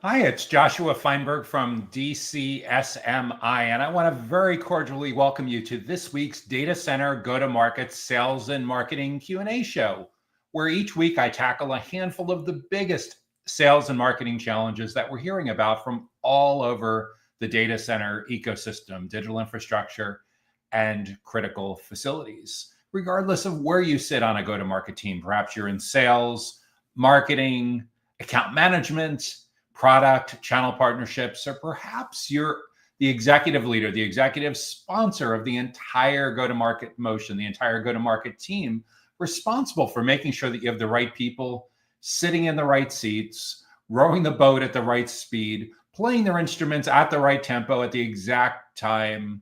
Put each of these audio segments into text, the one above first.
Hi, it's Joshua Feinberg from DCSMI, and I want to very cordially welcome you to this week's Data Center Go-to-Market Sales and Marketing Q&A show, where each week I tackle a handful of the biggest sales and marketing challenges that we're hearing about from all over the data center ecosystem, digital infrastructure, and critical facilities. Regardless of where you sit on a go-to-market team, perhaps you're in sales, marketing, account management, product, channel partnerships, or perhaps you're the executive leader, the executive sponsor of the entire go-to-market motion, the entire go-to-market team, responsible for making sure that you have the right people sitting in the right seats, rowing the boat at the right speed, playing their instruments at the right tempo at the exact time,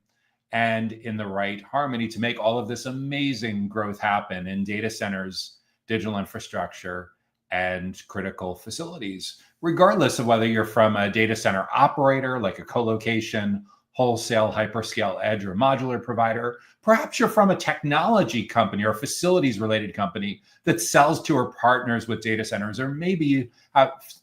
and in the right harmony to make all of this amazing growth happen in data centers, digital infrastructure, and critical facilities, regardless of whether you're from a data center operator like a colocation, wholesale, hyperscale, edge, or modular provider. Perhaps you're from a technology company or a facilities related company that sells to or partners with data centers, or maybe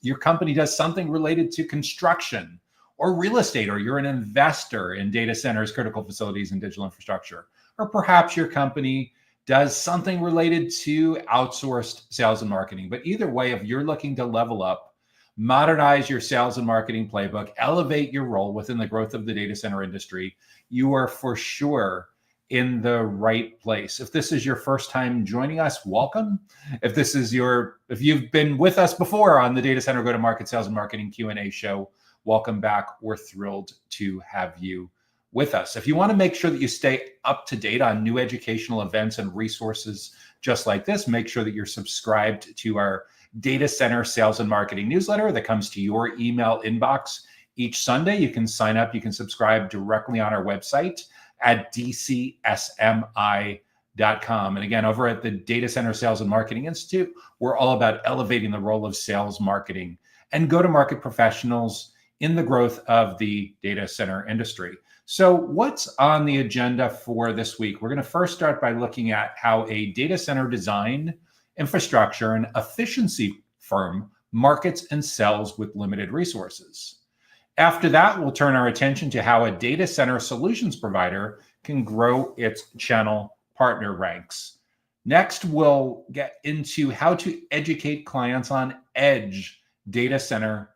your company does something related to construction or real estate, or you're an investor in data centers, critical facilities, and digital infrastructure. Or perhaps your company does something related to outsourced sales and marketing. But either way, if you're looking to level up, modernize your sales and marketing playbook, elevate your role within the growth of the data center industry, you are for sure in the right place. If this is your first time joining us, welcome. If you've been with us before on the Data Center Go-to-Market Sales and Marketing Q&A show, welcome back. We're thrilled to have you with us. If you want to make sure that you stay up to date on new educational events and resources just like this, make sure that you're subscribed to our Data Center Sales and Marketing newsletter that comes to your email inbox each Sunday. You can sign up, you can subscribe directly on our website at dcsmi.com. And again, over at the Data Center Sales and Marketing Institute, we're all about elevating the role of sales, marketing, and go-to-market professionals in the growth of the data center industry. So what's on the agenda for this week? We're going to first start by looking at how a data center design, infrastructure, and efficiency firm markets and sells with limited resources. After that, we'll turn our attention to how a data center solutions provider can grow its channel partner ranks. Next, we'll get into how to educate clients on edge data center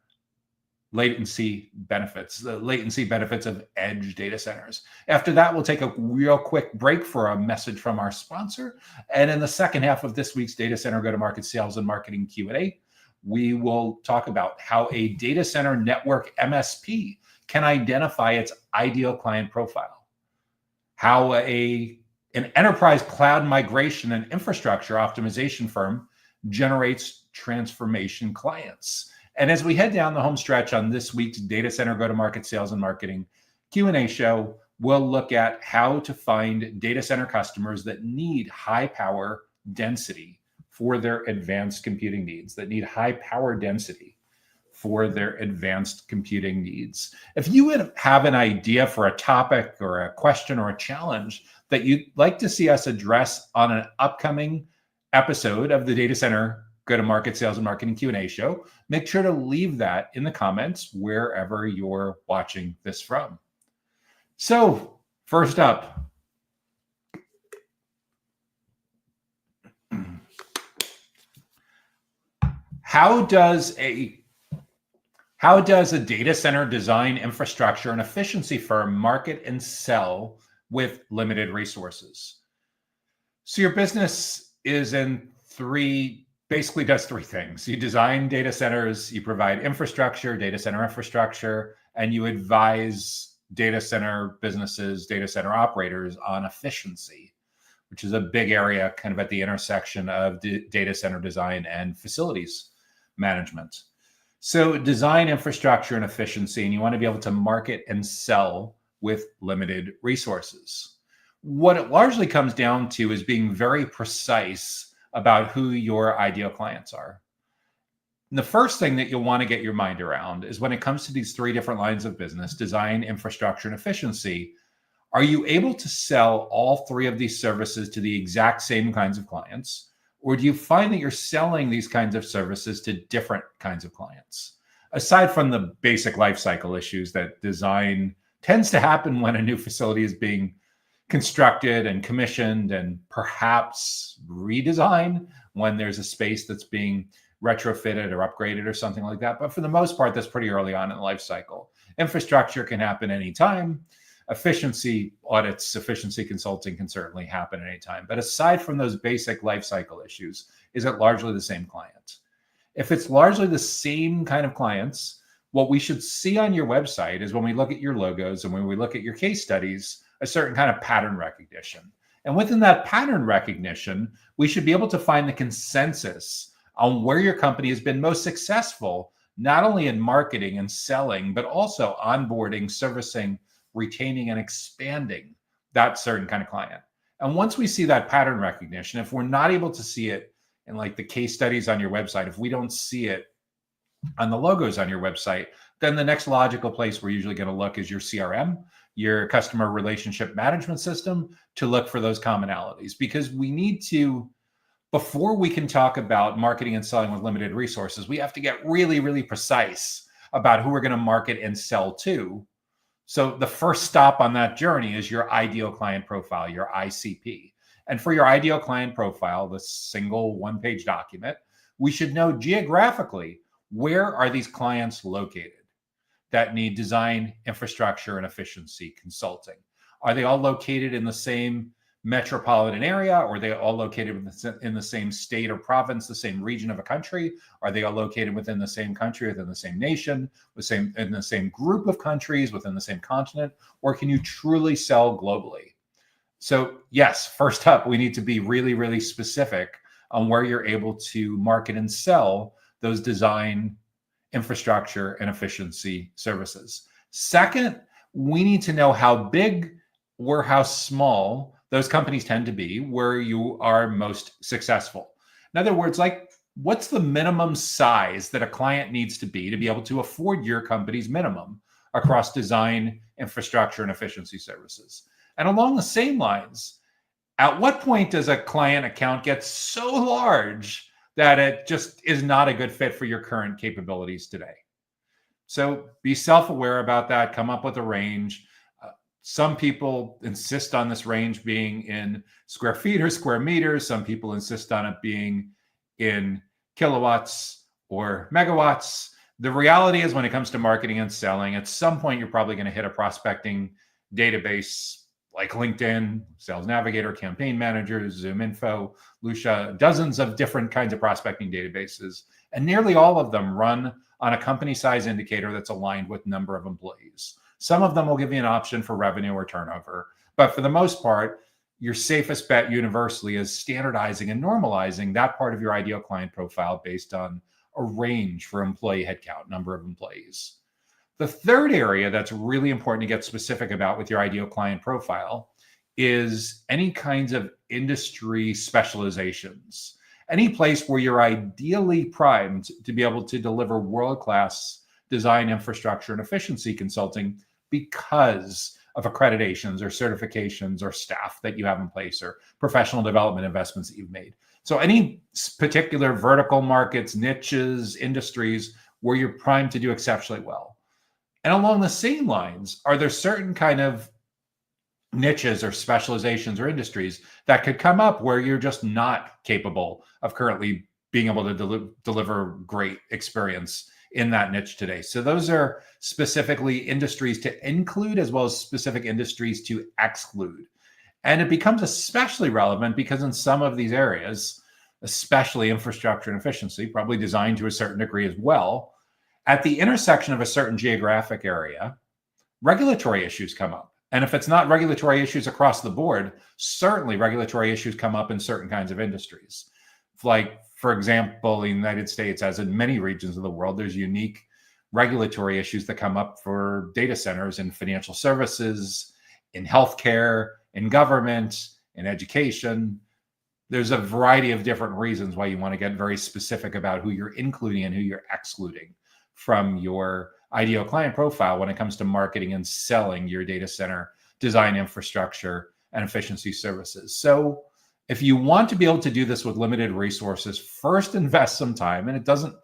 latency benefits, the latency benefits of edge data centers. After that, we'll take a real quick break for a message from our sponsor. And in the second half of this week's Data Center Go-to-Market Sales and Marketing Q&A, we will talk about how a data center network MSP can identify its ideal client profile, how an enterprise cloud migration and infrastructure optimization firm generates transformation clients. And as we head down the home stretch on this week's Data Center Go-to-Market Sales and Marketing Q&A show, we'll look at how to find data center customers that need high power density for their advanced computing needs, If you would have an idea for a topic or a question or a challenge that you'd like to see us address on an upcoming episode of the Data Center Go-to-Market Sales and Marketing Q&A show, make sure to leave that in the comments wherever you're watching this from. So first up, how does a data center design, infrastructure, and efficiency firm market and sell with limited resources? So your business is basically does three things. You design data centers, you provide infrastructure, data center infrastructure, and you advise data center businesses, data center operators on efficiency, which is a big area kind of at the intersection of data center design and facilities management. So design, infrastructure, and efficiency, and you want to be able to market and sell with limited resources. What it largely comes down to is being very precise about who your ideal clients are. And the first thing that you'll want to get your mind around is when it comes to these three different lines of business, design, infrastructure, and efficiency, are you able to sell all three of these services to the exact same kinds of clients? Or do you find that you're selling these kinds of services to different kinds of clients? aside from the basic life cycle issues that design tends to happen when a new facility is being constructed and commissioned and perhaps redesigned when there's a space that's being retrofitted or upgraded or something like that. But for the most part, that's pretty early on in the life cycle. Infrastructure can happen anytime. Efficiency audits, efficiency consulting can certainly happen at any time. But aside from those basic life cycle issues, is it largely the same client? If it's largely the same kind of clients, what we should see on your website is when we look at your logos and when we look at your case studies, a certain kind of pattern recognition. And within that pattern recognition, we should be able to find the consensus on where your company has been most successful, not only in marketing and selling, but also onboarding, servicing, retaining, and expanding that certain kind of client. And once we see that pattern recognition, if we're not able to see it in like the case studies on your website, if we don't see it on the logos on your website, then the next logical place we're usually going to look is your CRM, your customer relationship management system, to look for those commonalities. Because we need to, before we can talk about marketing and selling with limited resources, we have to get really, really precise about who we're going to market and sell to. So the first stop on that journey is your ideal client profile, your ICP. And for your ideal client profile, the single one-page document, we should know geographically, where are these clients located that need design, infrastructure, and efficiency consulting? Are they all located in the same metropolitan area, or are they all located in the same state or province, the same region of a country? Are they all located within the same country, within the same nation, in the same group of countries, within the same continent? Or can you truly sell globally? So yes, first up, we need to be really, really specific on where you're able to market and sell those design, infrastructure, and efficiency services. Second, we need to know how big or how small those companies tend to be where you are most successful. In other words, like, what's the minimum size that a client needs to be able to afford your company's minimum across design, infrastructure, and efficiency services? And along the same lines, at what point does a client account get so large that it just is not a good fit for your current capabilities today? So be self-aware about that, come up with a range. Some people insist on this range being in square feet or square meters. Some people insist on it being in kilowatts or megawatts. The reality is, when it comes to marketing and selling, at some point, you're probably going to hit a prospecting database like LinkedIn, Sales Navigator, Campaign Manager, ZoomInfo, Lucia, dozens of different kinds of prospecting databases. And nearly all of them run on a company size indicator that's aligned with number of employees. Some of them will give you an option for revenue or turnover. But for the most part, your safest bet universally is standardizing and normalizing that part of your ideal client profile based on a range for employee headcount, number of employees. The third area that's really important to get specific about with your ideal client profile is any kinds of industry specializations, any place where you're ideally primed to be able to deliver world-class design, infrastructure, and efficiency consulting because of accreditations or certifications or staff that you have in place or professional development investments that you've made. So any particular vertical markets, niches, industries where you're primed to do exceptionally well. And along the same lines, are there certain kind of niches or specializations or industries that could come up where you're just not capable of currently being able to deliver great experience in that niche today? So those are specifically industries to include as well as specific industries to exclude. And it becomes especially relevant because in some of these areas, especially infrastructure and efficiency, probably designed to a certain degree as well, at the intersection of a certain geographic area, regulatory issues come up. And if it's not regulatory issues across the board, certainly regulatory issues come up in certain kinds of industries. Like, for example, the United States, as in many regions of the world, there's unique regulatory issues that come up for data centers in financial services, in healthcare, in government, in education. There's a variety of different reasons why you want to get very specific about who you're including and who you're excluding from your ideal client profile when it comes to marketing and selling your data center design, infrastructure, and efficiency services. So if you want to be able to do this with limited resources, first invest some time. And it doesn't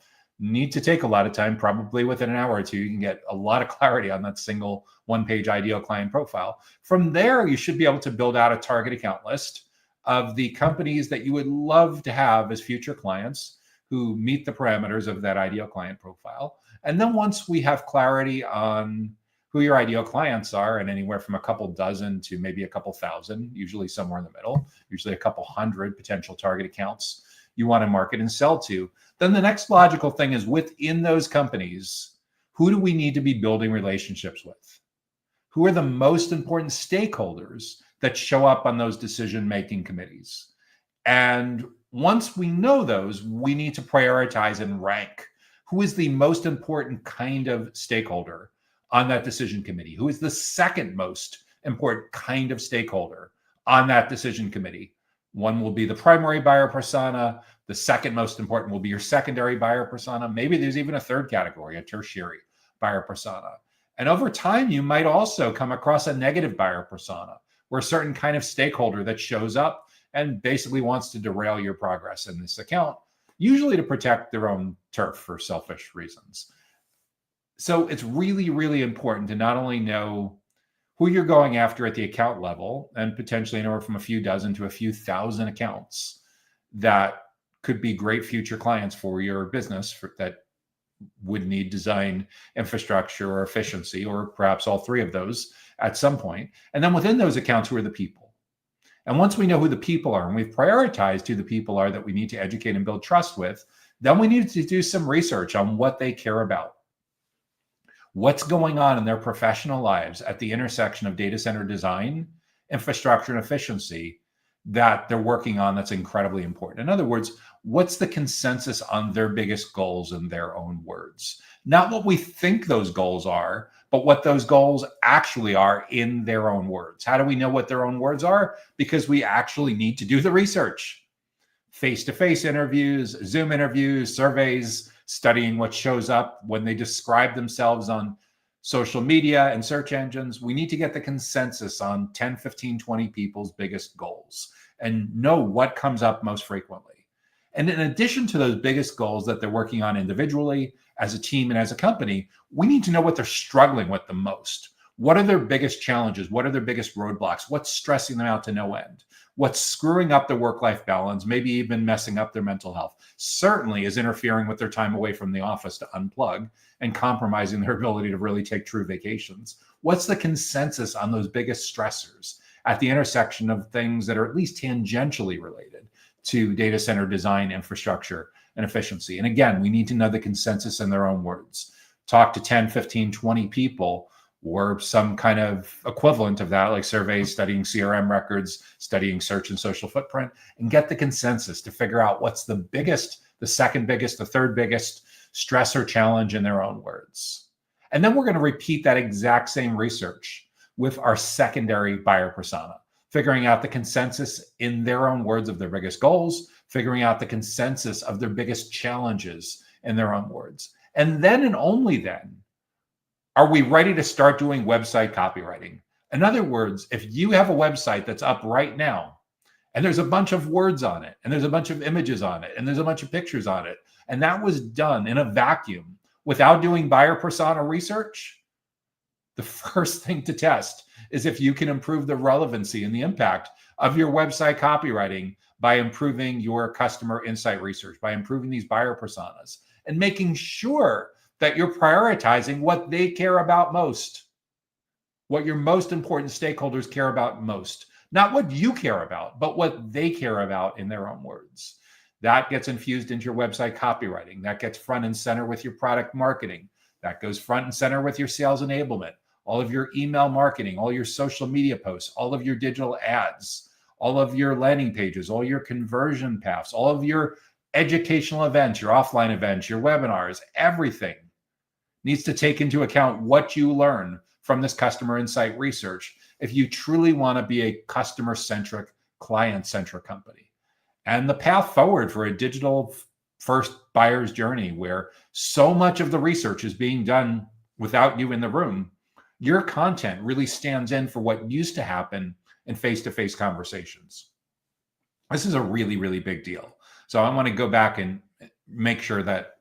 need to take a lot of time. Probably within an hour or two, you can get a lot of clarity on that single one-page ideal client profile. From there, you should be able to build out a target account list of the companies that you would love to have as future clients who meet the parameters of that ideal client profile. And then once we have clarity on who your ideal clients are, and anywhere from a couple dozen to maybe a couple thousand, usually somewhere in the middle, usually a couple hundred potential target accounts you want to market and sell to, then the next logical thing is within those companies, who do we need to be building relationships with? Who are the most important stakeholders that show up on those decision-making committees? And once we know those, we need to prioritize and rank. Who is the most important kind of stakeholder on that decision committee? Who is the second most important kind of stakeholder on that decision committee? One will be the primary buyer persona. The second most important will be your secondary buyer persona. Maybe there's even a third category, a tertiary buyer persona. And over time, you might also come across a negative buyer persona, where a certain kind of stakeholder that shows up and basically wants to derail your progress in this account, usually to protect their own turf for selfish reasons. So it's really, really important to not only know who you're going after at the account level, and potentially anywhere from a few dozen to a few thousand accounts that could be great future clients for your business that would need design, infrastructure, or efficiency, or perhaps all three of those at some point. And then within those accounts, who are the people? And once we know who the people are and we've prioritized who the people are that we need to educate and build trust with, then we need to do some research on what they care about. What's going on in their professional lives at the intersection of data center design, infrastructure, and efficiency that they're working on that's incredibly important. In other words, what's the consensus on their biggest goals in their own words? Not what we think those goals are, but what those goals actually are in their own words. How do we know what their own words are? Because we actually need to do the research. Face-to-face interviews, Zoom interviews, surveys, studying what shows up when they describe themselves on social media and search engines. We need to get the consensus on 10, 15, 20 people's biggest goals and know what comes up most frequently. And in addition to those biggest goals that they're working on individually, as a team, and as a company, we need to know what they're struggling with the most. What are their biggest challenges? What are their biggest roadblocks? What's stressing them out to no end? What's screwing up their work-life balance, maybe even messing up their mental health? Certainly is interfering with their time away from the office to unplug and compromising their ability to really take true vacations. What's the consensus on those biggest stressors at the intersection of things that are at least tangentially related to data center design, infrastructure, and efficiency? And again, we need to know the consensus in their own words. Talk to 10, 15, 20 people or some kind of equivalent of that, like surveys, studying CRM records, studying search and social footprint, and get the consensus to figure out what's the biggest, the second biggest, the third biggest stress or challenge in their own words. And then we're going to repeat that exact same research with our secondary buyer persona, figuring out the consensus in their own words of their biggest goals, figuring out the consensus of their biggest challenges in their own words. And then and only then are we ready to start doing website copywriting. In other words, if you have a website that's up right now and there's a bunch of words on it and there's a bunch of images on it and there's a bunch of pictures on it, and that was done in a vacuum without doing buyer persona research, the first thing to test is if you can improve the relevancy and the impact of your website copywriting by improving your customer insight research, by improving these buyer personas, and making sure that you're prioritizing what they care about most, what your most important stakeholders care about most, not what you care about, but what they care about in their own words. That gets infused into your website copywriting. That gets front and center with your product marketing. That goes front and center with your sales enablement, all of your email marketing, all your social media posts, all of your digital ads, all of your landing pages, all your conversion paths, all of your educational events, your offline events, your webinars, everything needs to take into account what you learn from this customer insight research if you truly want to be a customer-centric, client-centric company. And the path forward for a digital first buyer's journey where so much of the research is being done without you in the room, your content really stands in for what used to happen in face-to-face conversations. This is a really, really big deal. So I want to go back and make sure that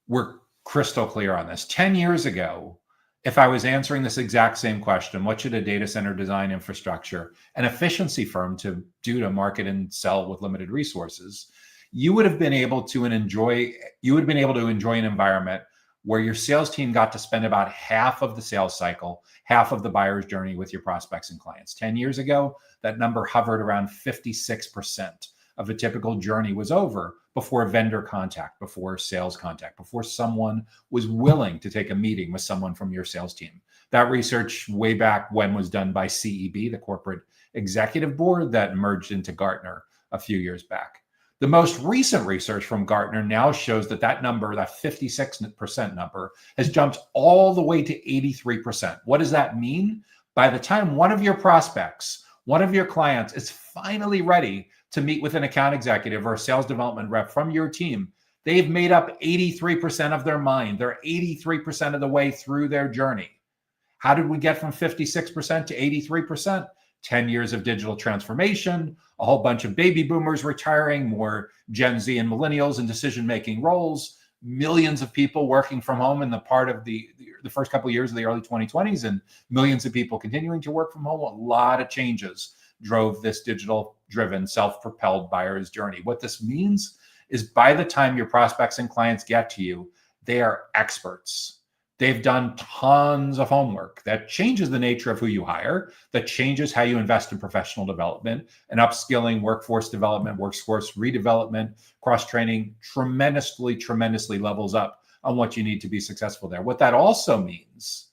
we're crystal clear on this. 10 years ago, if I was answering this exact same question, what should a data center design infrastructure, an efficiency firm to do to market and sell with limited resources, you would have been able to enjoy an environment where your sales team got to spend about half of the sales cycle, half of the buyer's journey with your prospects and clients. 10 years ago, that number hovered around 56% of a typical journey was over before vendor contact, before sales contact, before someone was willing to take a meeting with someone from your sales team. That research way back when was done by CEB, the corporate executive board that merged into Gartner a few years back. The most recent research from Gartner now shows that number, that 56% number, has jumped all the way to 83%. What does that mean? By the time one of your prospects, one of your clients is finally ready to meet with an account executive or a sales development rep from your team, they've made up 83% of their mind. They're 83% of the way through their journey. How did we get from 56% to 83%? 10 years of digital transformation, a whole bunch of baby boomers retiring, more Gen Z and millennials in decision-making roles, millions of people working from home in the part of the first couple of years of the early 2020s, and millions of people continuing to work from home. A lot of changes drove this digital-driven, self-propelled buyer's journey. What this means is by the time your prospects and clients get to you, they are experts. They've done tons of homework that changes the nature of who you hire, that changes how you invest in professional development and upskilling, workforce development, workforce redevelopment, cross-training, tremendously levels up on what you need to be successful there. What that also means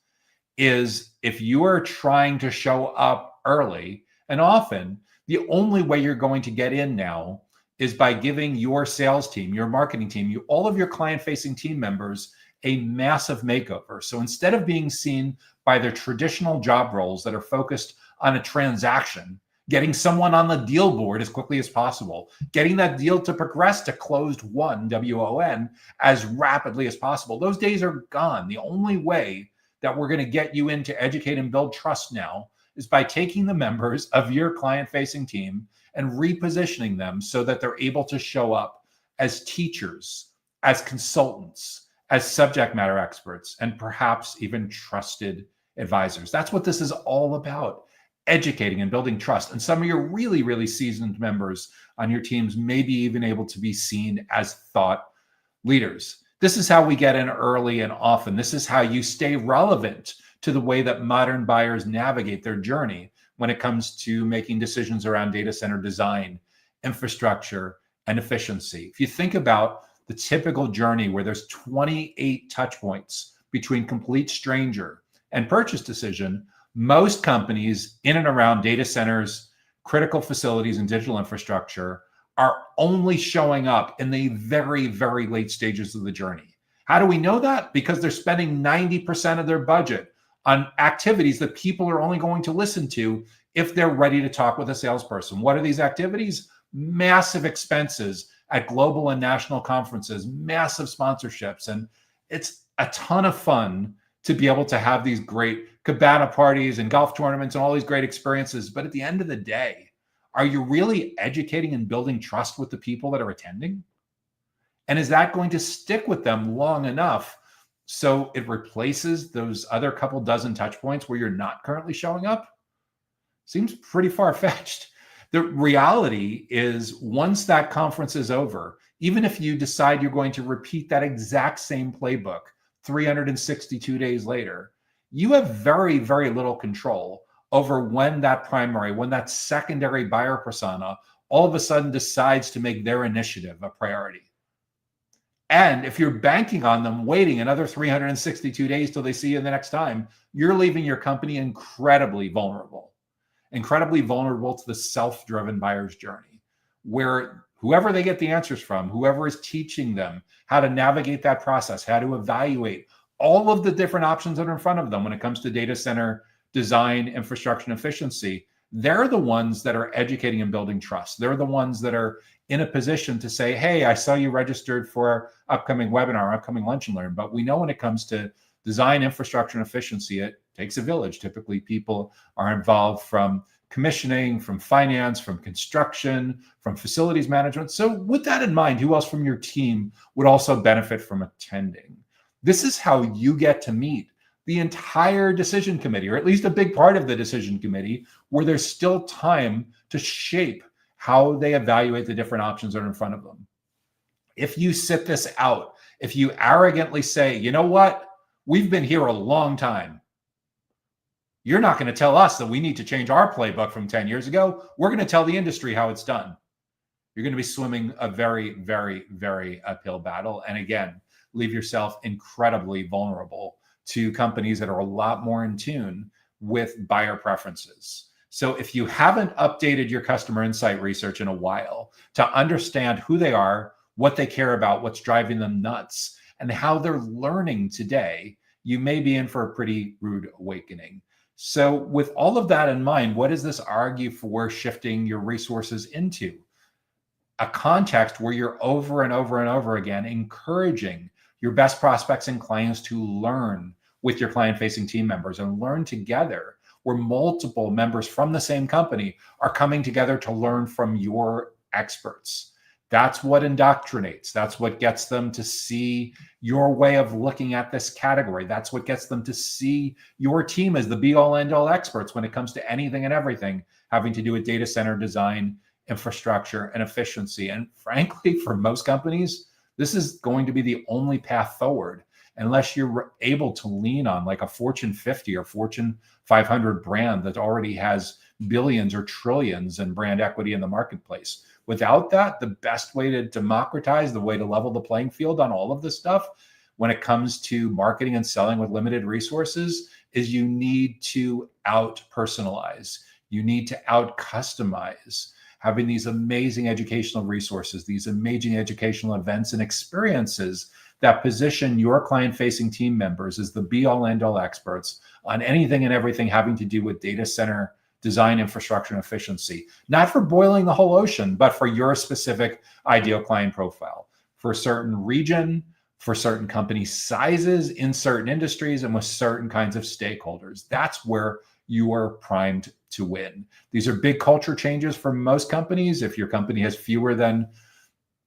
is if you are trying to show up early and often, the only way you're going to get in now is by giving your sales team, your marketing team, all of your client-facing team members a massive makeover. So instead of being seen by their traditional job roles that are focused on a transaction, getting someone on the deal board as quickly as possible, getting that deal to progress to closed won, W-O-N, as rapidly as possible, those days are gone. The only way that we're going to get you in to educate and build trust now is by taking the members of your client-facing team and repositioning them so that they're able to show up as teachers, as consultants, as subject matter experts, and perhaps even trusted advisors. That's what this is all about, educating and building trust. And some of your really seasoned members on your teams may be even able to be seen as thought leaders. This is how we get in early and often. This is how you stay relevant to the way that modern buyers navigate their journey when it comes to making decisions around data center design, infrastructure, and efficiency. If you think about the typical journey where there's 28 touch points between complete stranger and purchase decision, most companies in and around data centers, critical facilities, and digital infrastructure are only showing up in the very late stages of the journey. How do we know that? Because they're spending 90% of their budget on activities that people are only going to listen to if they're ready to talk with a salesperson. What are these activities? Massive expenses at global and national conferences, massive sponsorships. And it's a ton of fun to be able to have these great cabana parties and golf tournaments and all these great experiences. But at the end of the day, are you really educating and building trust with the people that are attending? And is that going to stick with them long enough so it replaces those other couple dozen touch points where you're not currently showing up? Seems pretty far-fetched. The reality is once that conference is over, even if you decide you're going to repeat that exact same playbook 362 days later, you have very little control over when that secondary buyer persona all of a sudden decides to make their initiative a priority. And if you're banking on them waiting another 362 days till they see you the next time, you're leaving your company incredibly vulnerable to the self-driven buyer's journey, where whoever they get the answers from, whoever is teaching them how to navigate that process, how to evaluate all of the different options that are in front of them when it comes to data center design, infrastructure, and efficiency, they're the ones that are educating and building trust. They're the ones that are in a position to say, hey, I saw you registered for upcoming webinar, upcoming lunch and learn. But we know when it comes to design, infrastructure, and efficiency, it takes a village. Typically, people are involved from commissioning, from finance, from construction, from facilities management. So with that in mind, who else from your team would also benefit from attending? This is how you get to meet the entire decision committee, or at least a big part of the decision committee, where there's still time to shape how they evaluate the different options that are in front of them. If you sit this out, if you arrogantly say, you know what, we've been here a long time, you're not going to tell us that we need to change our playbook from 10 years ago. We're going to tell the industry how it's done. You're going to be swimming a very, very, very uphill battle. And again, leave yourself incredibly vulnerable to companies that are a lot more in tune with buyer preferences. So if you haven't updated your customer insight research in a while to understand who they are, what they care about, what's driving them nuts, and how they're learning today, you may be in for a pretty rude awakening. So with all of that in mind, what does this argue for shifting your resources into? A context where you're over and over and over again encouraging your best prospects and clients to learn with your client-facing team members and learn together, where multiple members from the same company are coming together to learn from your experts. That's what indoctrinates. That's what gets them to see your way of looking at this category. That's what gets them to see your team as the be-all, end-all experts when it comes to anything and everything having to do with data center design, infrastructure, and efficiency. And frankly, for most companies, this is going to be the only path forward unless you're able to lean on like a Fortune 50 or Fortune 500 brand that already has billions or trillions in brand equity in the marketplace. Without that, the best way to democratize, the way to level the playing field on all of this stuff when it comes to marketing and selling with limited resources is you need to out-personalize. You need to out-customize. Having these amazing educational resources, these amazing educational events and experiences that position your client-facing team members as the be-all, end-all experts on anything and everything having to do with data center design, infrastructure, and efficiency, not for boiling the whole ocean, but for your specific ideal client profile, for a certain region, for certain company sizes, in certain industries, and with certain kinds of stakeholders. That's where you are primed to win. These are big culture changes for most companies. If your company has fewer than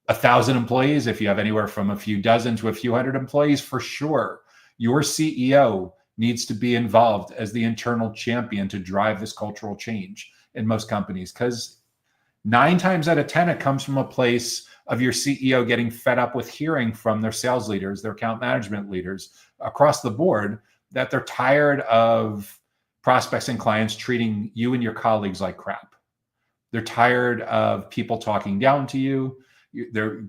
1,000 employees, if you have anywhere from a few dozen to a few hundred employees, for sure, your CEO needs to be involved as the internal champion to drive this cultural change in most companies. Because 9 times out of 10, it comes from a place of your CEO getting fed up with hearing from their sales leaders, their account management leaders across the board, that they're tired of prospects and clients treating you and your colleagues like crap. They're tired of people talking down to you. You're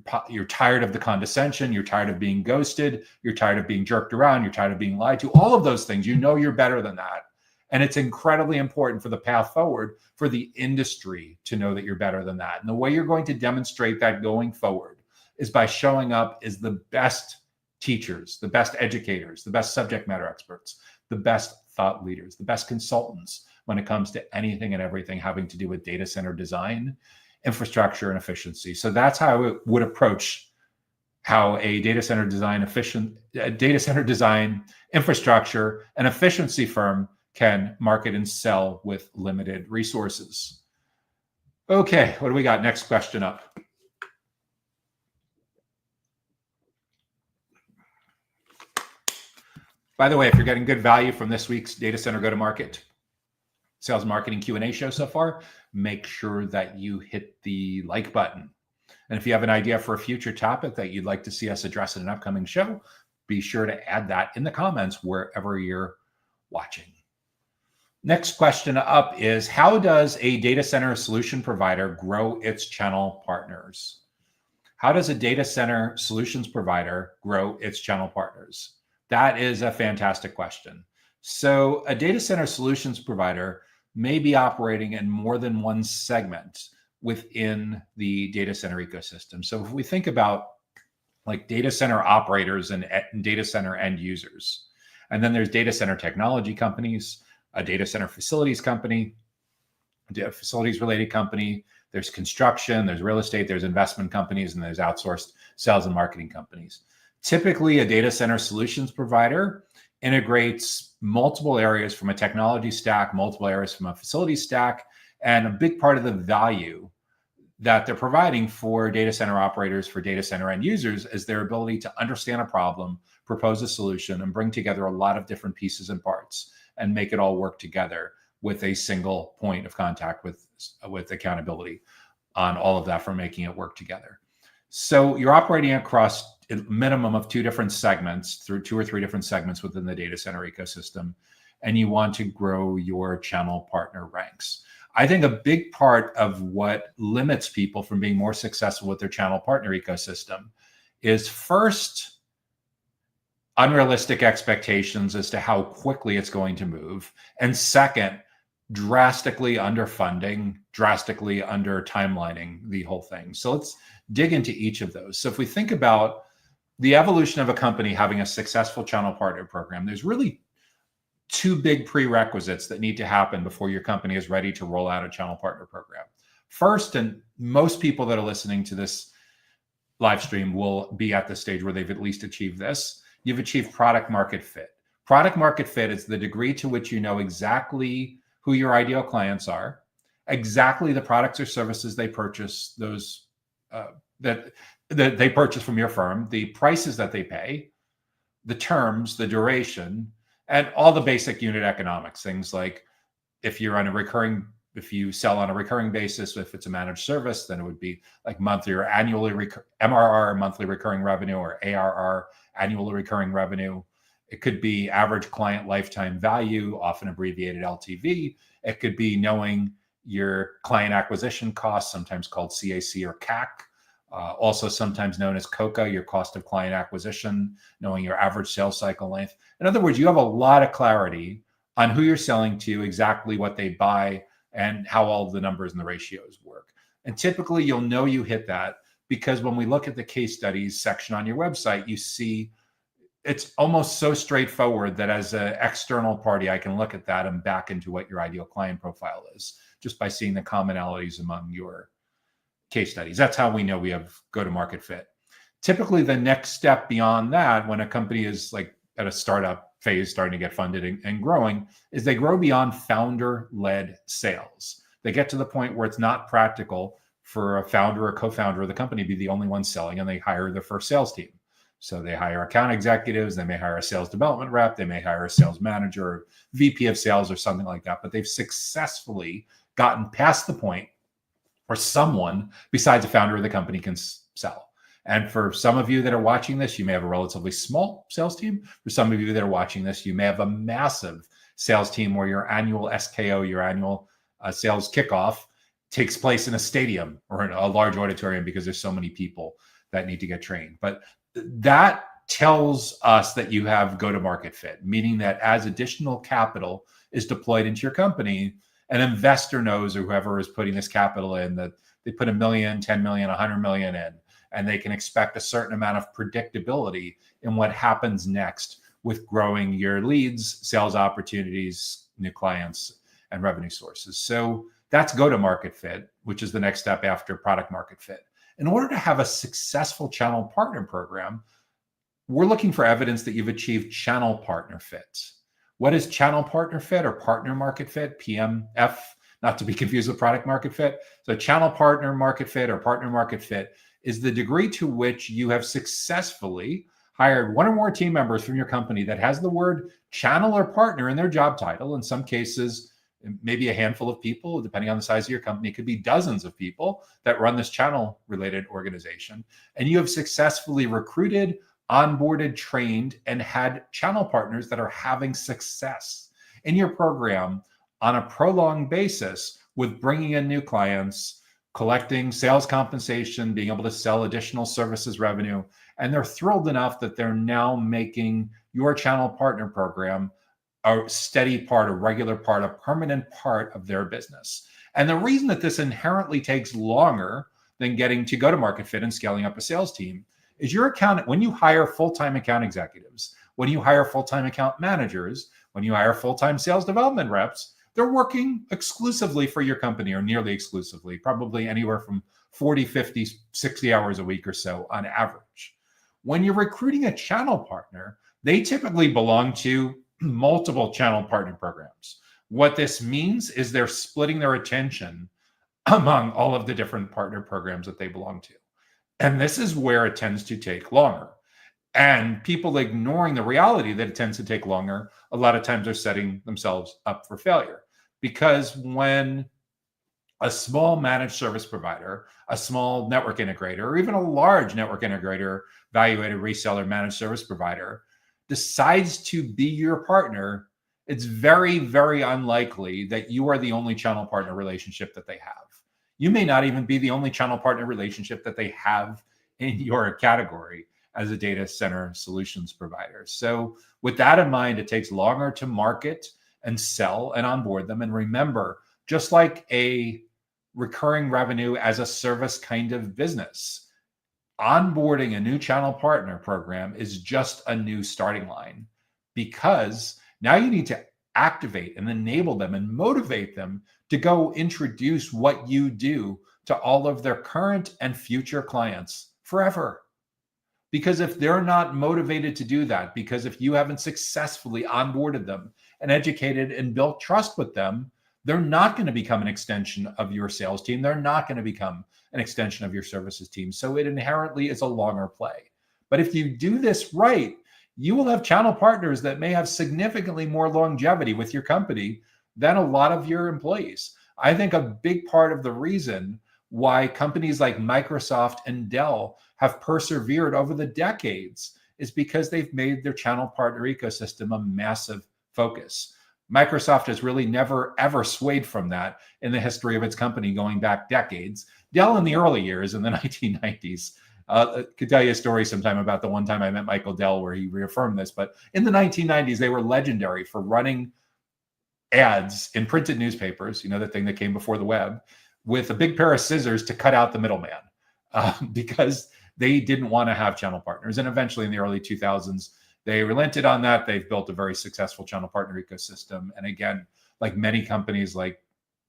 tired of the condescension. You're tired of being ghosted. You're tired of being jerked around. You're tired of being lied to. All of those things, you know you're better than that. And it's incredibly important for the path forward for the industry to know that you're better than that. And the way you're going to demonstrate that going forward is by showing up as the best teachers, the best educators, the best subject matter experts, the best thought leaders, the best consultants when it comes to anything and everything having to do with data center design, infrastructure, and efficiency. So that's how I would approach how a data center design infrastructure and efficiency firm can market and sell with limited resources. Okay, what do we got? Next question up. By the way, if you're getting good value from this week's Data Center Go-to-Market Sales and Marketing Q&A show so far, make sure that you hit the like button. And if you have an idea for a future topic that you'd like to see us address in an upcoming show, be sure to add that in the comments wherever you're watching. Next question up is, how does a data center solution provider grow its channel partners? How does a data center solutions provider grow its channel partners? That is a fantastic question. So a data center solutions provider may be operating in more than one segment within the data center ecosystem. So if we think about like data center operators and data center end users, and then there's data center technology companies, a data center facilities company, a facilities related company, there's construction, there's real estate, there's investment companies, and there's outsourced sales and marketing companies. Typically, a data center solutions provider integrates multiple areas from a technology stack, multiple areas from a facility stack, And a big part of the value that they're providing for data center operators, for data center end users, is their ability to understand a problem, propose a solution, and bring together a lot of different pieces and parts and make it all work together with a single point of contact with accountability on all of that for making it work together. So you're operating across a minimum of 2 different segments, through 2 or 3 different segments within the data center ecosystem, and you want to grow your channel partner ranks. I think a big part of what limits people from being more successful with their channel partner ecosystem is, first, unrealistic expectations as to how quickly it's going to move. And second, drastically underfunding, drastically under timelining the whole thing. So let's dig into each of those. So if we think about the evolution of a company having a successful channel partner program, there's really 2 big prerequisites that need to happen before your company is ready to roll out a channel partner program. First, and most people that are listening to this live stream will be at the stage where they've at least achieved this. You've achieved product market fit. Product market fit is the degree to which you know exactly who your ideal clients are, exactly the products or services they purchase, those that they purchase from your firm, the prices that they pay, the terms, the duration, and all the basic unit economics. Things like if you sell on a recurring basis, if it's a managed service, then it would be like monthly or annually MRR, monthly recurring revenue, or ARR, annually recurring revenue. It could be average client lifetime value, often abbreviated LTV. It could be knowing your client acquisition costs, sometimes called CAC or CAC, also sometimes known as COCA, your cost of client acquisition, knowing your average sales cycle length. In other words, you have a lot of clarity on who you're selling to, exactly what they buy, and how all the numbers and the ratios work. And typically you'll know you hit that because when we look at the case studies section on your website, you see it's almost so straightforward that as an external party, I can look at that and back into what your ideal client profile is just by seeing the commonalities among your case studies. That's how we know we have go-to-market fit. Typically, the next step beyond that, when a company is like at a startup phase, starting to get funded and growing, is they grow beyond founder-led sales. They get to the point where it's not practical for a founder or co-founder of the company to be the only one selling, and they hire their first sales team. So they hire account executives, they may hire a sales development rep, they may hire a sales manager, or VP of sales, or something like that. But they've successfully gotten past the point where someone besides a founder of the company can sell. And for some of you that are watching this, you may have a relatively small sales team. For some of you that are watching this, you may have a massive sales team where your annual SKO, your annual sales kickoff, takes place in a stadium or in a large auditorium because there's so many people that need to get trained. But that tells us that you have go-to-market fit, meaning that as additional capital is deployed into your company, an investor knows, or whoever is putting this capital in, that they put $1 million, 10 million, 100 million in, and they can expect a certain amount of predictability in what happens next with growing your leads, sales opportunities, new clients, and revenue sources. So that's go-to-market fit, which is the next step after product market fit. In order to have a successful channel partner program, we're looking for evidence that you've achieved channel partner fit. What is channel partner fit or partner market fit? PMF, not to be confused with product market fit. So channel partner market fit or partner market fit is the degree to which you have successfully hired one or more team members from your company that has the word channel or partner in their job title. In some cases, maybe a handful of people, depending on the size of your company, it could be dozens of people that run this channel related organization. And you have successfully recruited, onboarded, trained, and had channel partners that are having success in your program on a prolonged basis with bringing in new clients, collecting sales compensation, being able to sell additional services revenue. And they're thrilled enough that they're now making your channel partner program a steady part, a regular part, a permanent part of their business. And the reason that this inherently takes longer than getting to go-to-market fit and scaling up a sales team is your account, when you hire full-time account executives, when you hire full-time account managers, when you hire full-time sales development reps, they're working exclusively for your company, or nearly exclusively, probably anywhere from 40, 50, 60 hours a week or so on average. When you're recruiting a channel partner, they typically belong to multiple channel partner programs. What this means is they're splitting their attention among all of the different partner programs that they belong to. And this is where it tends to take longer. And people ignoring the reality that it tends to take longer, a lot of times are setting themselves up for failure. Because when a small managed service provider, a small network integrator, or even a large network integrator, evaluated reseller, managed service provider decides to be your partner, it's very, very unlikely that you are the only channel partner relationship that they have. You may not even be the only channel partner relationship that they have in your category as a data center solutions provider. So with that in mind, it takes longer to market and sell and onboard them. And remember, just like a recurring revenue as a service kind of business, onboarding a new channel partner program is just a new starting line, because now you need to activate and enable them and motivate them to go introduce what you do to all of their current and future clients forever. Because if they're not motivated to do that, because if you haven't successfully onboarded them and educated and built trust with them, they're not going to become an extension of your sales team. They're not going to become an extension of your services team. So it inherently is a longer play. But if you do this right, you will have channel partners that may have significantly more longevity with your company than a lot of your employees. I think a big part of the reason why companies like Microsoft and Dell have persevered over the decades is because they've made their channel partner ecosystem a massive focus. Microsoft has really never, ever swayed from that in the history of its company going back decades. Dell in the early years, in the 1990s, could tell you a story sometime about the one time I met Michael Dell where he reaffirmed this. But in the 1990s, they were legendary for running ads in printed newspapers, you know, the thing that came before the web, with a big pair of scissors to cut out the middleman, because they didn't want to have channel partners. And eventually in the early 2000s, they relented on that. They've built a very successful channel partner ecosystem. And again, like many companies like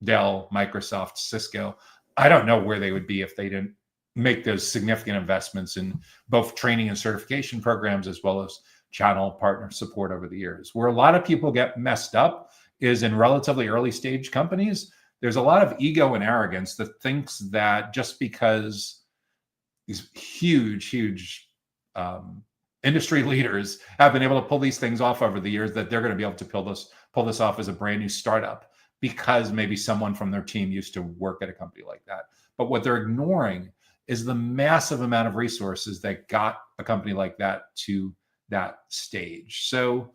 Dell, Microsoft, Cisco, I don't know where they would be if they didn't make those significant investments in both training and certification programs, as well as channel partner support over the years. Where a lot of people get messed up is in relatively early stage companies. There's a lot of ego and arrogance that thinks that just because these huge industry leaders have been able to pull these things off over the years, that they're going to be able to pull this off as a brand new startup because maybe someone from their team used to work at a company like that. But what they're ignoring is the massive amount of resources that got a company like that to that stage. So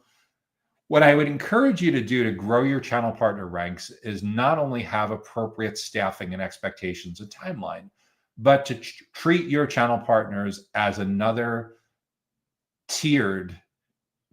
what I would encourage you to do to grow your channel partner ranks is not only have appropriate staffing and expectations and timeline, but to treat your channel partners as another tiered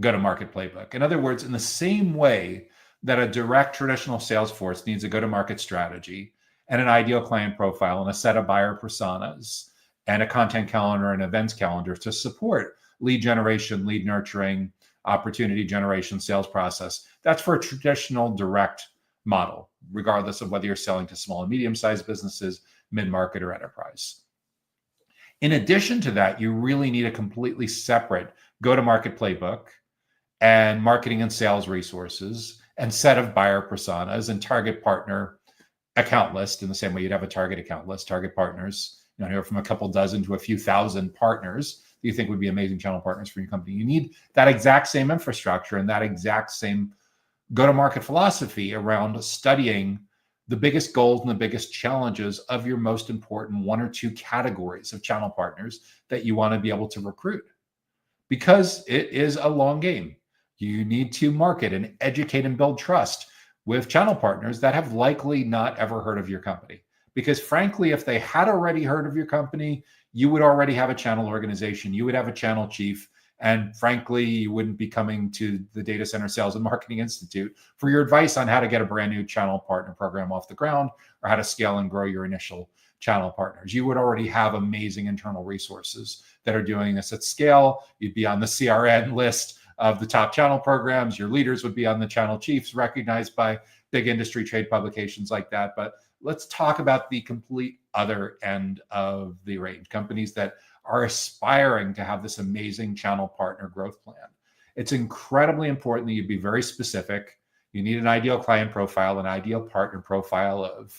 go-to-market playbook. In other words, in the same way that a direct traditional sales force needs a go-to-market strategy and an ideal client profile and a set of buyer personas and a content calendar and events calendar to support lead generation, lead nurturing, opportunity generation, sales process. That's for a traditional direct model, regardless of whether you're selling to small and medium-sized businesses, mid-market, or enterprise. In addition to that, you really need a completely separate go-to-market playbook and marketing and sales resources and set of buyer personas and target partner account list, in the same way you'd have a target account list, target partners, anywhere from a couple dozen to a few thousand partners that you think would be amazing channel partners for your company. You need that exact same infrastructure and that exact same go-to-market philosophy around studying the biggest goals and the biggest challenges of your most important one or two categories of channel partners that you want to be able to recruit. Because it is a long game. You need to market and educate and build trust with channel partners that have likely not ever heard of your company. Because frankly, if they had already heard of your company, you would already have a channel organization, you would have a channel chief, and frankly, you wouldn't be coming to the Data Center Sales and Marketing Institute for your advice on how to get a brand new channel partner program off the ground or how to scale and grow your initial channel partners. You would already have amazing internal resources that are doing this at scale. You'd be on the CRN list of the top channel programs. Your leaders would be on the channel chiefs, recognized by big industry trade publications like that. But let's talk about the complete other end of the range, companies that are aspiring to have this amazing channel partner growth plan. It's incredibly important that you be very specific You need an ideal client profile, an ideal partner profile of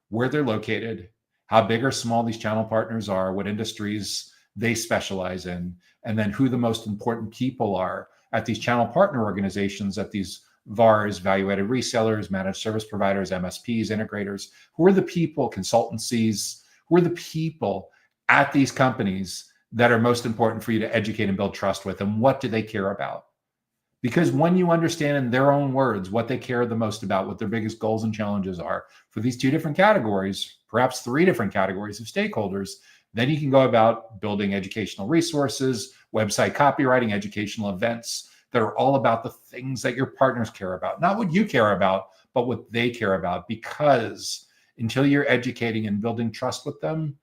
where they're located, how big or small these channel partners are, what industries they specialize in, and then who the most important people are at these channel partner organizations, at these VARs, value-added resellers, managed service providers, MSPs, integrators. Who are the people, consultancies, who are the people at these companies that are most important for you to educate and build trust with, and what do they care about? Because when you understand in their own words what they care the most about, what their biggest goals and challenges are for these two different categories, perhaps three different categories of stakeholders, then you can go about building educational resources, website copywriting, educational events that are all about the things that your partners care about, not what you care about, but what they care about. Because until you're educating and building trust with them,